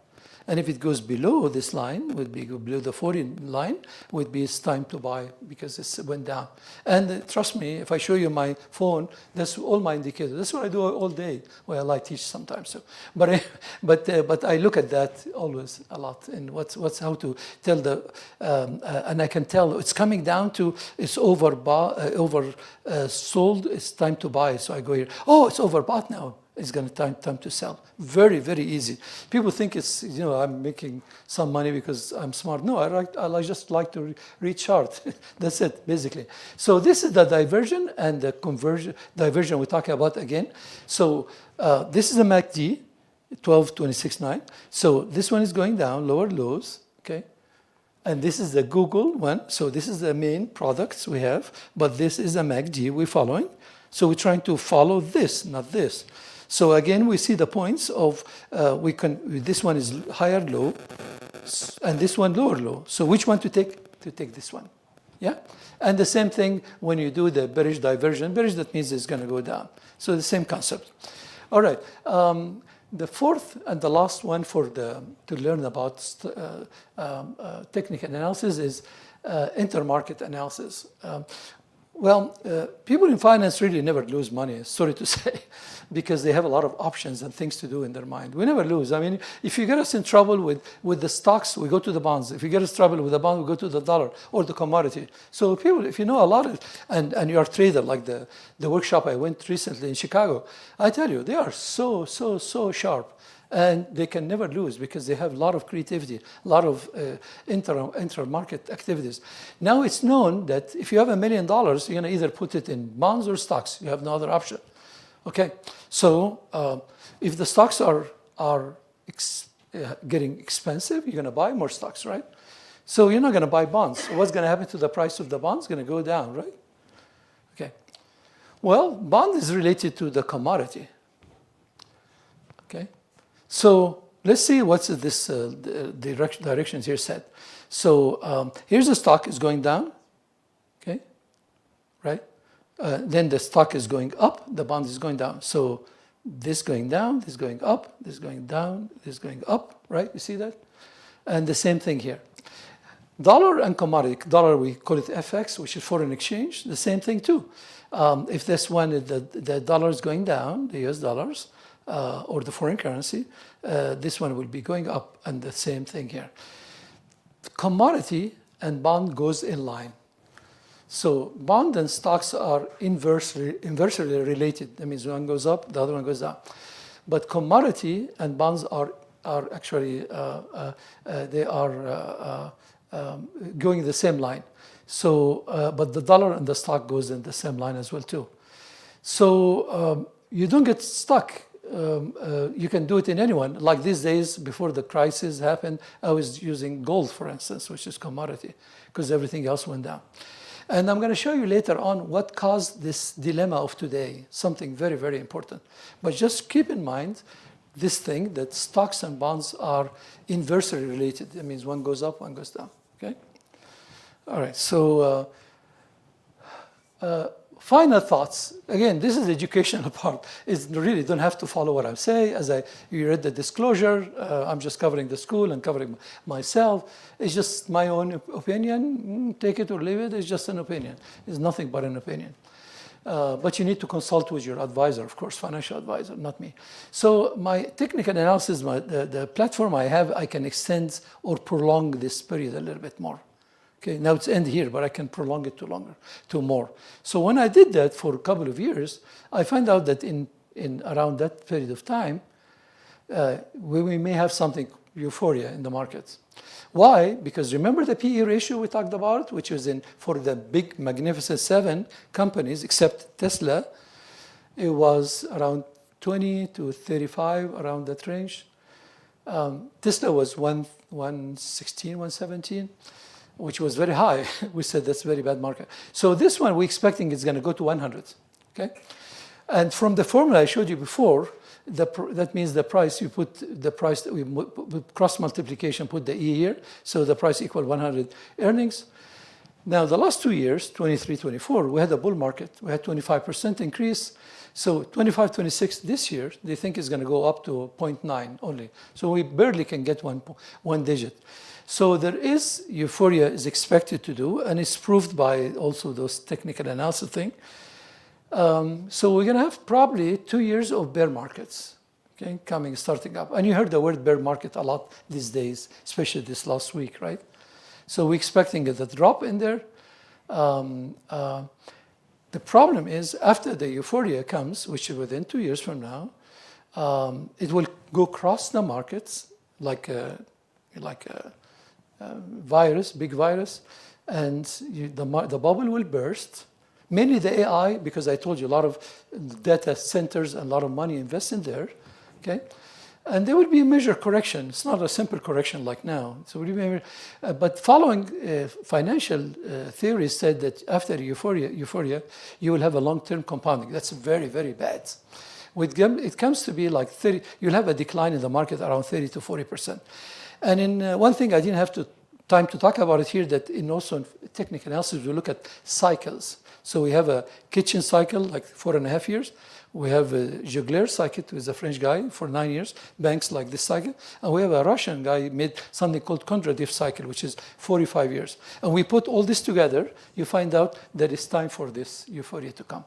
And if it goes below this line, would be below the 40 line, would be it's time to buy because it went down. And trust me, if I show you my phone, that's all my indicators. That's what I do all day. Well, I teach sometimes. So, but I look at that always a lot. And what's how to tell the and I can tell it's coming down to it's sold. It's time to buy. So I go here. Oh, it's overbought now. it's going to time to sell. Very, very easy. People think it's, I'm making some money because I'm smart. No, I just like to read chart. That's it, basically. So this is the diversion and the diversion we're talking about again. So this is a MACD, 12.26.9. So this one is going down, lower lows, okay? And this is the Google one. So this is the main products we have, but this is a MACD we're following. So we're trying to follow this, not this. So again, we see the points of, this one is higher low, and this one lower low. So which one to take? To take this one, yeah? And the same thing when you do the bearish diversion. Bearish, that means it's going to go down. So the same concept. All right. The fourth and the last one to learn about technical analysis is intermarket analysis. People in finance really never lose money, sorry to say, because they have a lot of options and things to do in their mind. We never lose. I mean, if you get us in trouble with the stocks, we go to the bonds. If you get us in trouble with the bond, we go to the dollar or the commodity. So people, if you know a lot of, and you're a trader, like the workshop I went recently in Chicago, I tell you, they are so sharp. And they can never lose because they have a lot of creativity, a lot of inter-market activities. Now it's known that if you have $1 million, you're going to either put it in bonds or stocks. You have no other option. Okay, so if the stocks are getting expensive, you're going to buy more stocks, right? So you're not going to buy bonds. So what's going to happen to the price of the bonds? It's going to go down, right? Okay. Well, bond is related to the commodity. Okay. So let's see what's this directions here set. So here's the stock is going down, okay, right? Then the stock is going up, the bond is going down. So this going down, this going up, this going down, this going up, right? You see that? And the same thing here. Dollar and commodity. Dollar, we call it FX, which is foreign exchange. The same thing too. If this one, the dollar is going down, the US dollars, or the foreign currency, this one will be going up, and the same thing here. Commodity and bond goes in line. So bond and stocks are inversely related. That means one goes up, the other one goes down. But commodity and bonds are actually, they are going the same line. So, but the dollar and the stock goes in the same line as well too. So you don't get stuck. You can do it in anyone. Like these days, before the crisis happened, I was using gold, for instance, which is commodity, because everything else went down. And I'm going to show you later on what caused this dilemma of today, something very, very important. But just keep in mind this thing, that stocks and bonds are inversely related. That means one goes up, one goes down, okay? All right, so final thoughts. Again, this is the educational part. It's really don't have to follow what I say. You read the disclosure, I'm just covering the school and covering myself. It's just my own opinion. Take it or leave it. It's just an opinion. It's nothing but an opinion. But you need to consult with your advisor, of course, financial advisor, not me. So my technical analysis, the platform I have, I can extend or prolong this period a little bit more. Okay, now it's end here, but I can prolong it to more. So when I did that for a couple of years, I found out that in around that period of time, we may have something euphoria in the markets. Why? Because remember the PE ratio we talked about, which was for the big magnificent 7 companies, except Tesla, it was around 20 to 35, around that range. Tesla was 116, 117. Which was very high. We said that's a very bad market. So this one we're expecting is going to go to 100, okay? And from the formula I showed you before, that means the price, you put the price, we cross multiplication, put the E here, so the price equal 100 earnings. Now the last 2 years, 23, 24, we had a bull market. We had 25% increase. So 25, 26 this year, they think is going to go up to 0.9 only. So we barely can get one digit. So there is euphoria is expected to do, and it's proved by also those technical analysis thing. So we're going to have probably 2 years of bear markets, okay, starting up. And you heard the word bear market a lot these days, especially this last week, right? So we're expecting a drop in there. The problem is after the euphoria comes, which is within 2 years from now, It will go across the markets like a virus, big virus, and the bubble will burst. Mainly the AI, because I told you a lot of data centers and a lot of money invested there, okay? And there will be a major correction. It's not a simple correction like now. So, but following financial theories said that after euphoria, you will have a long-term compounding. That's very, very bad. It comes to be like 30, you'll have a decline in the market around 30 to 40%. And in one thing I didn't have time to talk about it here, that in also in technical analysis, we look at cycles. So we have a kitchen cycle, like 4.5 years. We have a Jugler cycle, who is a French guy, for 9 years, banks like this cycle. And we have a Russian guy made something called Kondrativ cycle, which is 45 years. And we put all this together, you find out that it's time for this euphoria to come.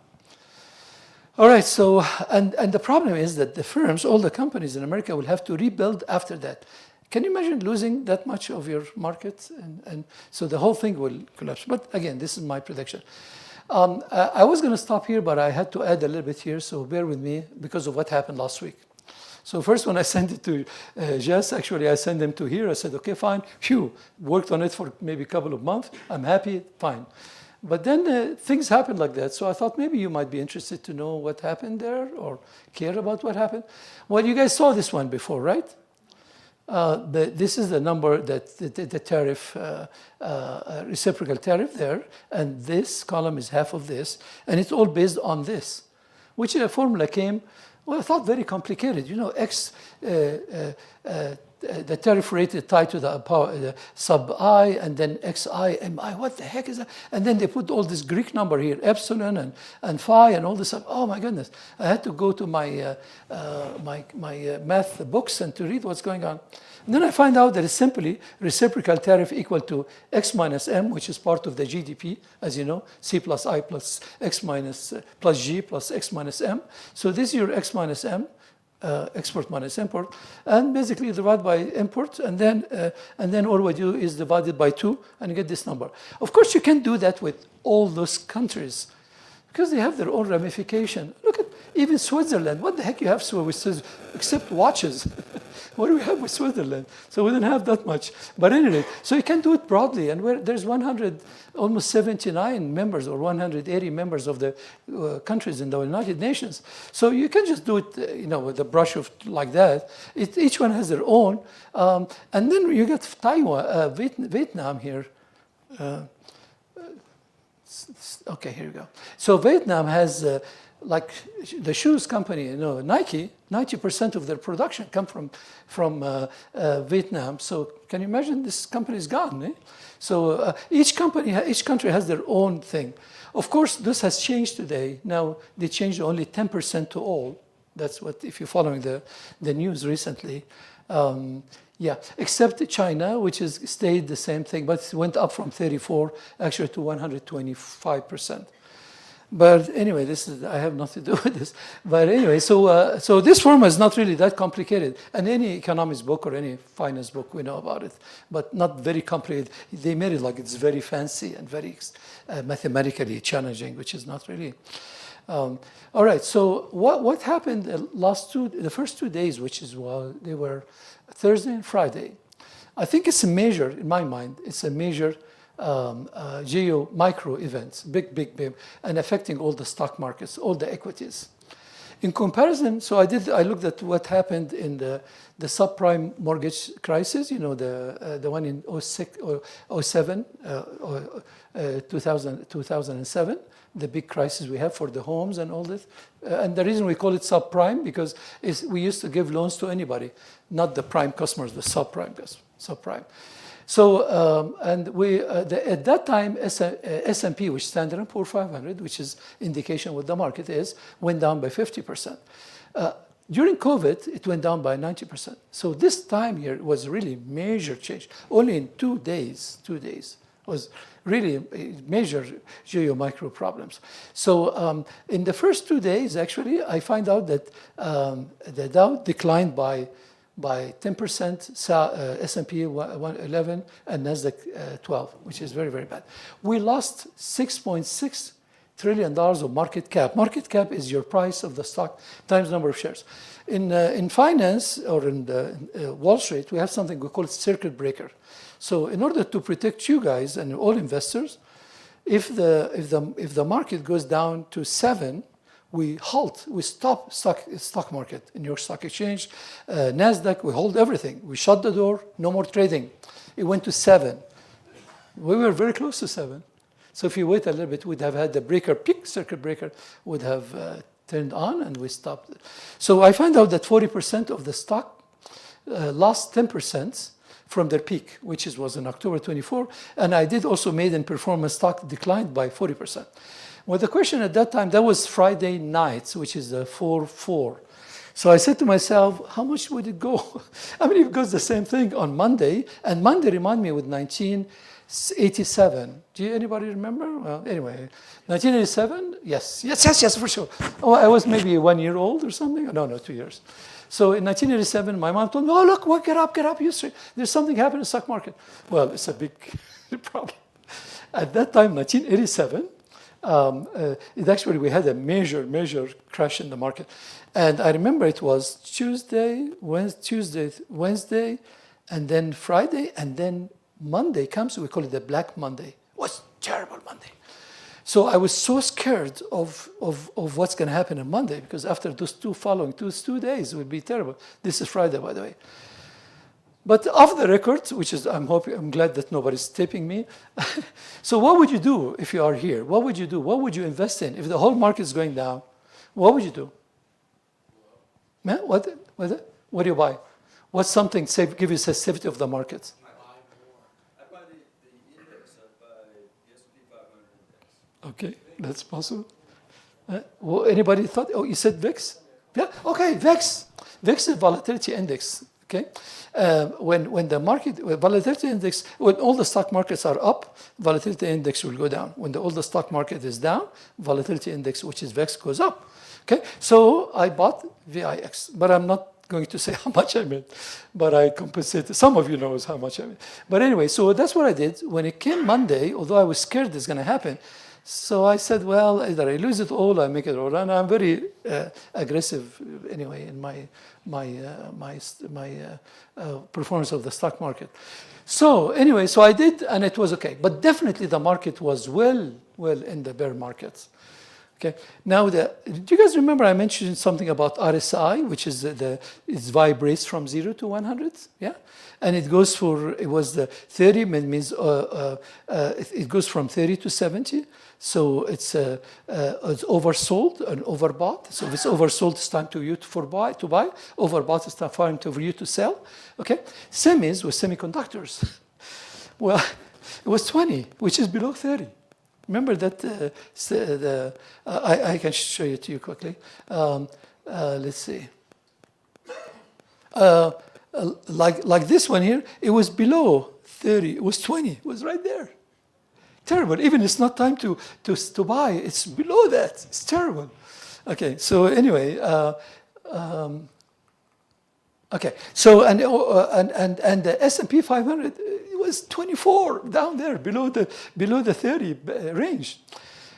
All right, so, and the problem is that the firms, all the companies in America will have to rebuild after that. Can you imagine losing that much of your market? And so the whole thing will collapse. But again, this is my prediction. I was going to stop here, but I had to add a little bit here, so bear with me because of what happened last week. So first, when I sent it to Jess, actually, I sent them to here. I said, okay, fine. Phew, worked on it for maybe a couple of months. I'm happy, fine. But then things happened like that. So I thought maybe you might be interested to know what happened there or care about what happened. Well, you guys saw this one before, right? This is the number that the tariff, reciprocal tariff there, and this column is half of this, and it's all based on this, which a formula came, well, I thought very complicated. You know, X, the tariff rate is tied to the sub I, and then xi, mi, what the heck is that? And then they put all this Greek number here, epsilon and phi and all this stuff. Oh my goodness, I had to go to my math books and to read what's going on. And then I find out that it's simply reciprocal tariff equal to x minus m, which is part of the GDP, as you know, C plus I plus x minus plus G plus x minus m. So this is your x minus m. Export minus import, and basically divide by import, and then all we do is divide it by 2 and you get this number. Of course, you can't do that with all those countries because they have their own ramification. Look at even Switzerland. What the heck you have with Switzerland except watches? What do we have with Switzerland? So we don't have that much. But anyway, so you can do it broadly, and there's almost 79 members or 180 members of the countries in the United Nations. So you can just do it, with a brush of like that. Each one has their own, and then you get Taiwan, Vietnam here. Okay, here we go. So Vietnam has. Like the shoes company, Nike, 90% of their production come from Vietnam. So can you imagine this company is gone? Eh? So each country has their own thing. Of course, this has changed today. Now they changed only 10% to all. That's what, if you're following the news recently. Yeah, except China, which has stayed the same thing, but it went up from 34 actually to 125%. But anyway, I have nothing to do with this. But anyway, so this formula is not really that complicated. And any economics book or any finance book, we know about it, but not very complicated. They made it like it's very fancy and very mathematically challenging, which is not really. All right, so what happened the first 2 days, which is they were Thursday and Friday. I think it's a major, in my mind, it's a major micro events, big, and affecting all the stock markets, all the equities. In comparison, so I looked at what happened in the subprime mortgage crisis, the one in 07, 2007, the big crisis we have for the homes and all this. And the reason we call it subprime because we used to give loans to anybody, not the prime customers, the subprime customers, subprime. So, and at that time, S&P, which Standard & Poor's 500, which is indication what the market is, went down by 50%. During COVID, it went down by 90%. So this time here was really major change. Only in 2 days was really major geo-micro problems. So in the first 2 days, actually, I find out that the Dow declined by 10%, S&P 11, and Nasdaq 12, which is very, very bad. We lost 6.6 trillion of market cap. Market cap is your price of the stock times number of shares. In finance or in Wall Street, we have something we call circuit breaker. So in order to protect you guys and all investors, if the market goes down to 7, we halt, we stop stock market in New York Stock Exchange, NASDAQ, we hold everything. We shut the door, no more trading. It went to 7. We were very close to 7. So if you wait a little bit, we'd have had the breaker, peak circuit breaker would have turned on and we stopped. So I find out that 40% of the stock lost 10% from their peak, which was in October 24. And I did also maiden performance stock declined by 40%. Well, the question at that time, that was Friday nights, which is the 4-4. So I said to myself, how much would it go? I mean, it goes the same thing on Monday. And Monday reminded me with 1987. Do anybody remember? Well, anyway, 1987? Yes, for sure. Oh, I was maybe 1 year old or something. No, 2 years. So in 1987, my mom told me, oh, look, get up, Yusri. There's something happening in the stock market. Well, it's a big problem. At that time, 1987, we had a major crash in the market. And I remember it was Tuesday, Wednesday, and then Friday, and then Monday comes, we call it the Black Monday. It was terrible Monday. So I was so scared of what's going to happen on Monday, because after those two days, it would be terrible. This is Friday, by the way. But off the record, which is, I'm glad that nobody's taping me. So what would you do if you are here? What would you do? What would you invest in? If the whole market is going down, what would you do? Man, what do you buy? What's something safe, give you the safety of the markets? I buy more. I buy the index. I buy the S&P 500 index. Okay, that's possible. Well, anybody thought, oh, you said VIX? Yeah, okay, VIX. VIX is volatility index, okay? When the market, volatility index, when all the stock markets are up, volatility index will go down. When all the stock market is down, volatility index, which is VIX, goes up. Okay, so I bought VIX, but I'm not going to say how much I made, but I compensated. Some of you knows how much I made. But anyway, so that's what I did. When it came Monday, although I was scared it's going to happen, so I said, well, either I lose it all, I make it all. And I'm very aggressive anyway in my performance of the stock market. So anyway, so I did, and it was okay. But definitely the market was well in the bear markets. Okay. Now, do you guys remember I mentioned something about RSI, which is it vibrates from 0 to 100? Yeah, and it goes it was the 30 means it goes from 30 to 70. So it's oversold and overbought. So if it's oversold, it's time to buy. Overbought, it's time for you to sell. Okay. Same is with semiconductors. Well, it was 20, which is below 30. Remember that I can show it to you quickly. Let's see. Like this one here, it was below 30. It was 20. It was right there. Terrible. Even it's not time to buy. It's below that. It's terrible. Okay. So anyway. Okay. So and the S&P 500. Was 24 down there below the 30 range,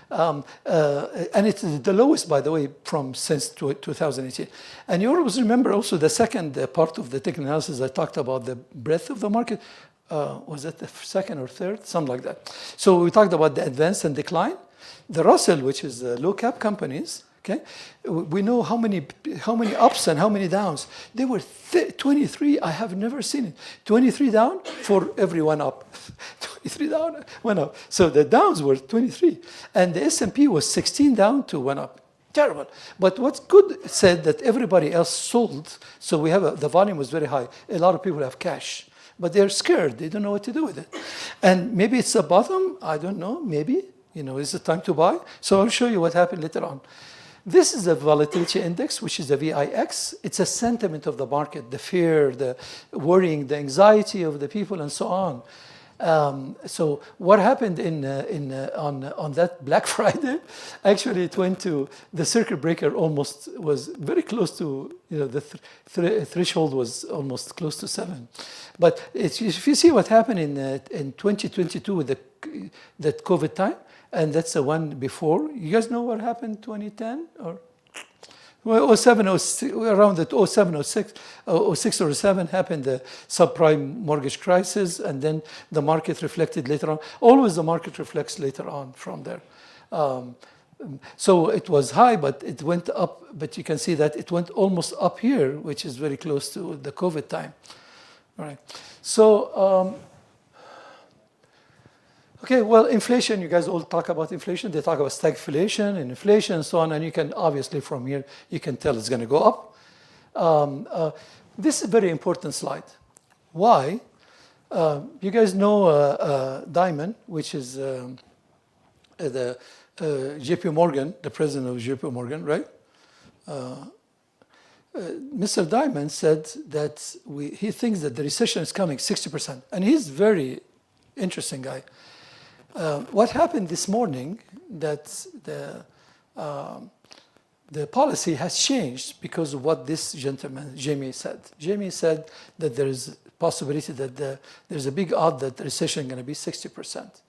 and it's the lowest, by the way, since 2018. And you always remember also the second part of the technical analysis. I talked about the breadth of the market. Was that the second or third, something like that? So we talked about the advance and decline. The Russell, which is the low cap companies. Okay, we know how many ups and how many downs. They were 23. I have never seen it. 23 down for every one up. 23 down, one up. So the downs were 23, and the S&P was 16 down to one up. Terrible. But what's good said that everybody else sold. So we have the volume was very high. A lot of people have cash, but they're scared. They don't know what to do with it. And maybe it's the bottom. I don't know. Maybe is it time to buy? So I'll show you what happened later on. This is the volatility index, which is the VIX. It's a sentiment of the market, the fear, the worrying, the anxiety of the people, and so on. So what happened on that Black Friday? Actually, it went to the circuit breaker. Almost was very close to, the threshold was almost close to 7. But if you see what happened in 2022 with that COVID time, and that's the one before. You guys know what happened 2010 or? Well, 07, 06, around the 07, 06, 06 or 07 happened the subprime mortgage crisis, and then the market reflected later on. Always the market reflects later on from there. So it was high, but it went up. But you can see that it went almost up here, which is very close to the COVID time. All right. So, okay, well, inflation, you guys all talk about inflation. They talk about stagflation and inflation and so on. And you can, obviously, from here, you can tell it's going to go up. This is a very important slide. Why? You guys know Diamond, which is the JP Morgan, the president of JP Morgan, right? Mr. Diamond said that he thinks that the recession is coming 60%. And he's a very interesting guy. What happened this morning that the policy has changed because of what this gentleman, Jamie, said. Jamie said that there is a possibility that there's a big odd that the recession is going to be 60%.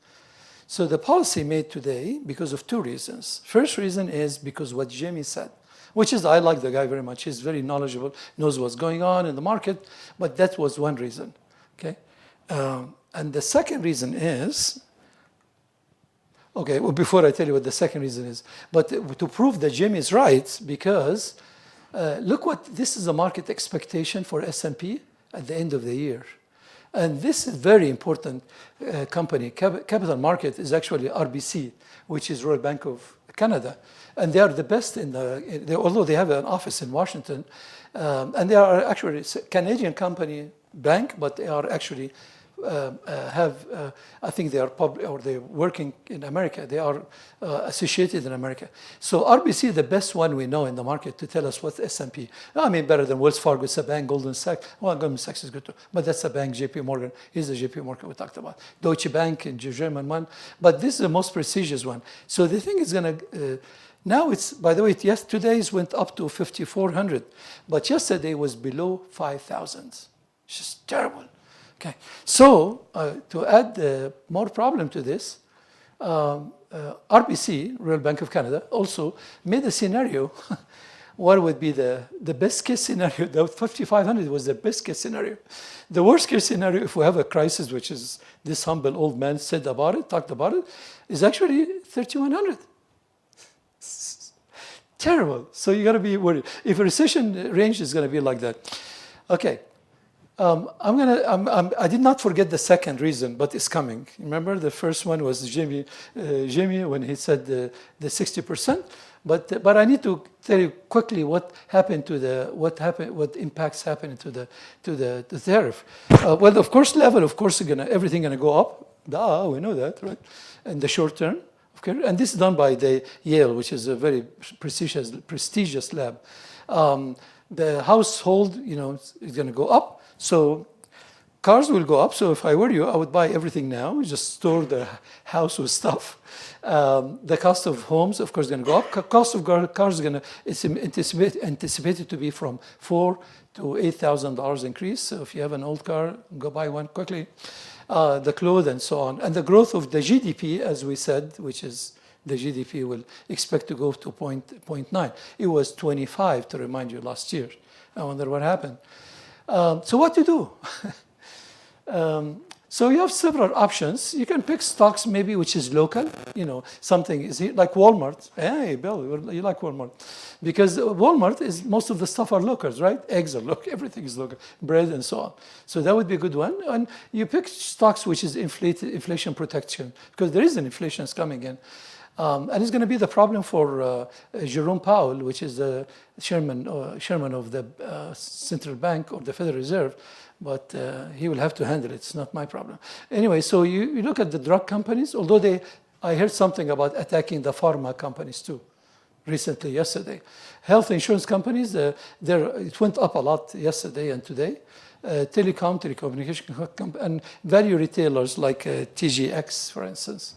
So the policy made today because of two reasons. First reason is because what Jamie said, which is I like the guy very much. He's very knowledgeable, knows what's going on in the market, but that was one reason, okay? And the second reason is, okay, well, before I tell you what the second reason is, but to prove that Jamie is right, because look what, this is a market expectation for S&P at the end of the year. And this is very important company. Capital Market is actually RBC, which is Royal Bank of Canada. And they are the best although they have an office in Washington, and they are actually a Canadian company bank, but they are actually I think they are public, or they're working in America. They are associated in America. So RBC, the best one we know in the market to tell us what's S&P. I mean, better than Wells Fargo, it's a bank, Goldman Sachs. Well, Goldman Sachs is good too, but that's a bank, JP Morgan. Here's the JP Morgan we talked about. Deutsche Bank, and German one. But this is the most prestigious one. So the thing is going to, now it's, by the way, yes, today's went up to 5,400, but yesterday was below 5,000. It's just terrible. Okay, so to add more problem to this, RBC, Royal Bank of Canada, also made a scenario. What would be the best case scenario? The 5,500 was the best case scenario. The worst case scenario, if we have a crisis, which is this humble old man said about it, talked about it, is actually 3,100. Terrible. So you got to be worried. If a recession range is going to be like that. Okay. I did not forget the second reason, but it's coming. Remember, the first one was Jamie when he said the 60%. But I need to tell you quickly what happened to what impacts happened to the tariff. Well, of course, everything gonna go up. Duh, we know that, right? In the short term, okay. And this is done by the Yale, which is a very prestigious lab. The household, is going to go up. So cars will go up. So if I were you, I would buy everything now. Just store the house with stuff. The cost of homes, of course, is going to go up. Cost of cars is going to, it's anticipated to be from $4,000 to $8,000 increase. So if you have an old car, go buy one quickly. The clothes and so on. And the growth of the GDP, as we said, which is the GDP will expect to go to 0.9. It was 25, to remind you, last year. I wonder what happened. So what to do? So you have several options. You can pick stocks maybe which is local, something is like Walmart. Hey, Bill, you like Walmart. Because Walmart is, most of the stuff are locals, right? Eggs are local, everything is local, bread and so on. So that would be a good one. And you pick stocks which is inflation protection, because there is an inflation coming in. And it's going to be the problem for Jerome Powell, which is the chairman of the central bank or the Federal Reserve. But he will have to handle it. It's not my problem. Anyway, so you look at the drug companies, although I heard something about attacking the pharma companies too, recently, yesterday. Health insurance companies, it went up a lot yesterday and today. telecommunication and value retailers like TGX, for instance.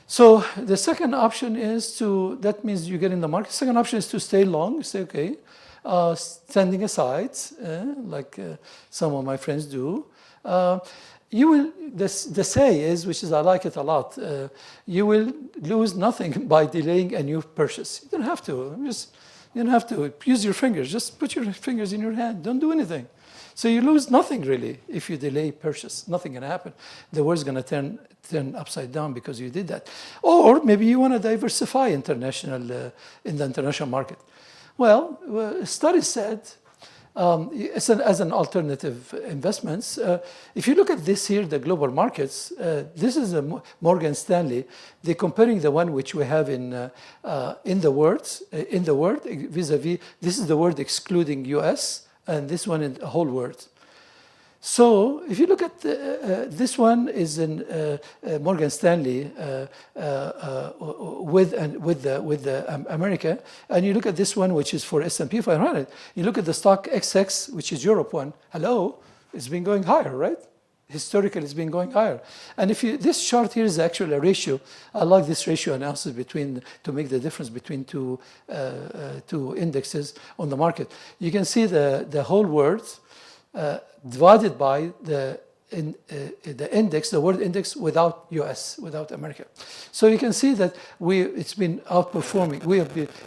So the second option is that means you get in the market. Second option is to stay long, say, okay, standing aside, like some of my friends do. You will, the say is, which is, I like it a lot, you will lose nothing by delaying a new purchase. You don't have to, you don't have to use your fingers, just put your fingers in your hand, don't do anything. So you lose nothing really if you delay purchase, nothing can happen. The world's gonna turn upside down because you did that. Or maybe you wanna diversify in the international market. Well, studies said, as an alternative investments, if you look at this here, the global markets, this is a Morgan Stanley. They're comparing the one which we have in the world vis-a-vis, this is the world excluding US, and this one in the whole world. So if you look at this one is in Morgan Stanley with America, and you look at this one which is for S&P 500. You look at the stock XX, which is Europe one. Hello, it's been going higher, right? Historically, it's been going higher. And if you, this chart here is actually a ratio. I like this ratio analysis to make the difference between two indexes on the market. You can see the whole world divided by the index, the world index without US, without America. So you can see that it's been outperforming.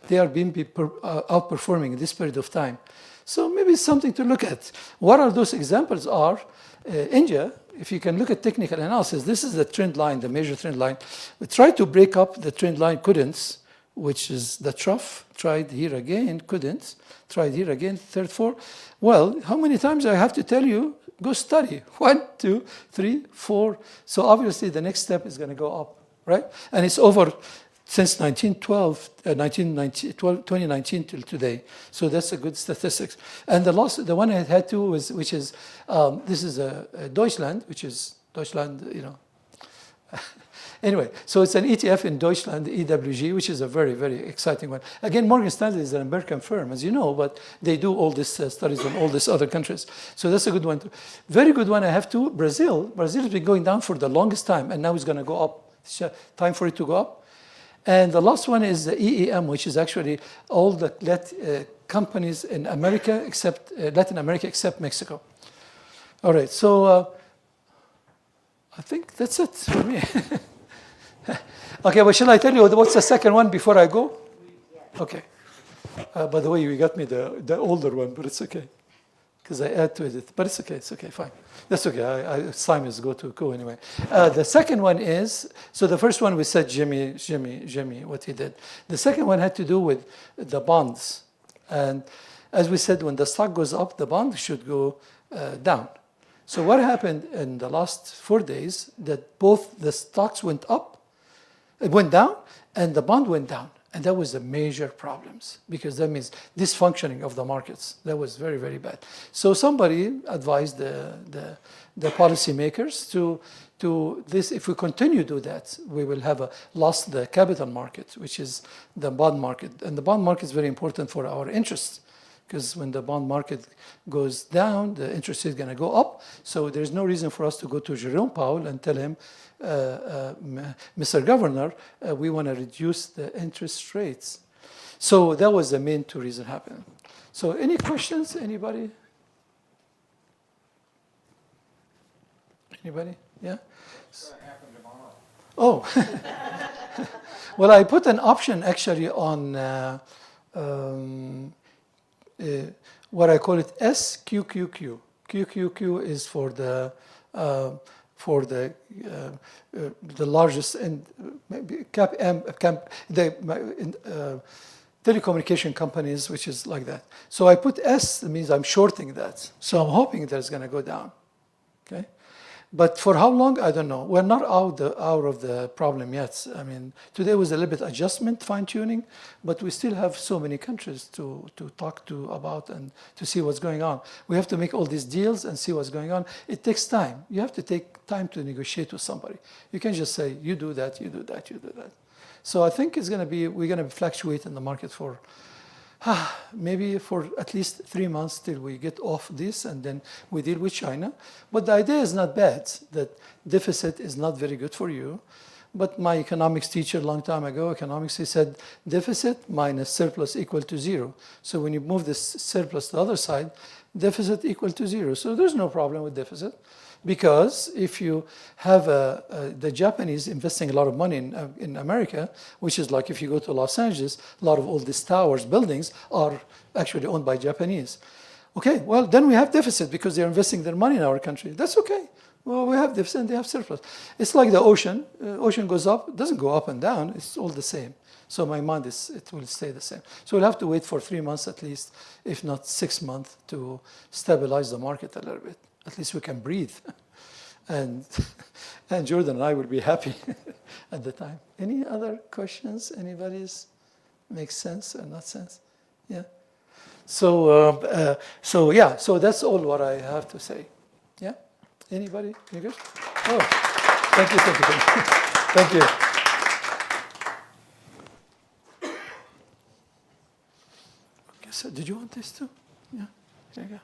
They are being outperforming in this period of time. So maybe it's something to look at. What are those examples are? India, if you can look at technical analysis, this is the trend line, the major trend line. We tried to break up the trend line, couldn't, which is the trough. Tried here again, couldn't. Tried here again, third, fourth. Well, how many times I have to tell you, go study. 1, 2, 3, 4. So obviously the next step is going to go up, right? And it's over since 2019 till today. So that's a good statistics. And the one I had to was, which is, this is Deutschland, which is Deutschland, you know. Anyway, so it's an ETF in Deutschland, EWG, which is a very, very exciting one. Again, Morgan Stanley is an American firm, as you know, but they do all these studies on all these other countries. So that's a good one. Very good one I have too, Brazil. Brazil has been going down for the longest time, and now it's going to go up. It's time for it to go up. And the last one is the EEM, which is actually all the companies in America, except Latin America, except Mexico. All right, so I think that's it for me. Okay, well, shall I tell you what's the second one before I go? Okay. By the way, you got me the older one, but it's okay. Because I add to it. But it's okay, fine. That's okay, time is go anyway. The second one is, so the first one we said Jimmy, what he did. The second one had to do with the bonds. And as we said, when the stock goes up, the bond should go down. So what happened in the last 4 days, that both the stocks went up, it went down, and the bond went down. And that was the major problems, because that means dysfunctioning of the markets. That was very, very bad. So somebody advised the policymakers to this, if we continue to do that, we will have lost the capital market, which is the bond market. And the bond market is very important for our interests, because when the bond market goes down, the interest is going to go up. So there's no reason for us to go to Jerome Powell and tell him, Mr. Governor, we want to reduce the interest rates. So that was the main two reasons happening. So any questions, anybody? Anybody? Yeah? What's going to happen tomorrow? Oh. Well, I put an option actually on what I call it SQQQ. QQQ is for the largest and telecommunication companies, which is like that. So I put S, that means I'm shorting that. So I'm hoping that it's going to go down. Okay. But for how long, I don't know. We're not out of the problem yet. I mean, today was a little bit adjustment, fine-tuning, but we still have so many countries to talk to about and to see what's going on. We have to make all these deals and see what's going on. It takes time. You have to take time to negotiate with somebody. You can't just say, you do that, you do that, you do that. So I think we're going to fluctuate in the market for Maybe for at least 3 months till we get off this, and then we deal with China. But the idea is not bad, that deficit is not very good for you. But my economics teacher a long time ago, economics, he said deficit minus surplus equal to zero. So when you move this surplus to the other side, deficit equal to zero. So there's no problem with deficit. Because if you have the Japanese investing a lot of money in America, which is like if you go to Los Angeles, a lot of all these towers, buildings are actually owned by Japanese. Okay, well, then we have deficit because they're investing their money in our country. That's okay. Well, we have deficit and they have surplus. It's like the ocean. Ocean goes up, it doesn't go up and down. It's all the same. So my mind is, it will stay the same. So we'll have to wait for 3 months at least, if not 6 months, to stabilize the market a little bit. At least we can breathe. And Jordan and I will be happy at the time. Any other questions? Anybody's makes sense or not sense? Yeah. So that's all what I have to say. Yeah. Anybody? Any questions? Oh, thank you. Thank you. Okay, so did you want this too? Yeah. Here you go.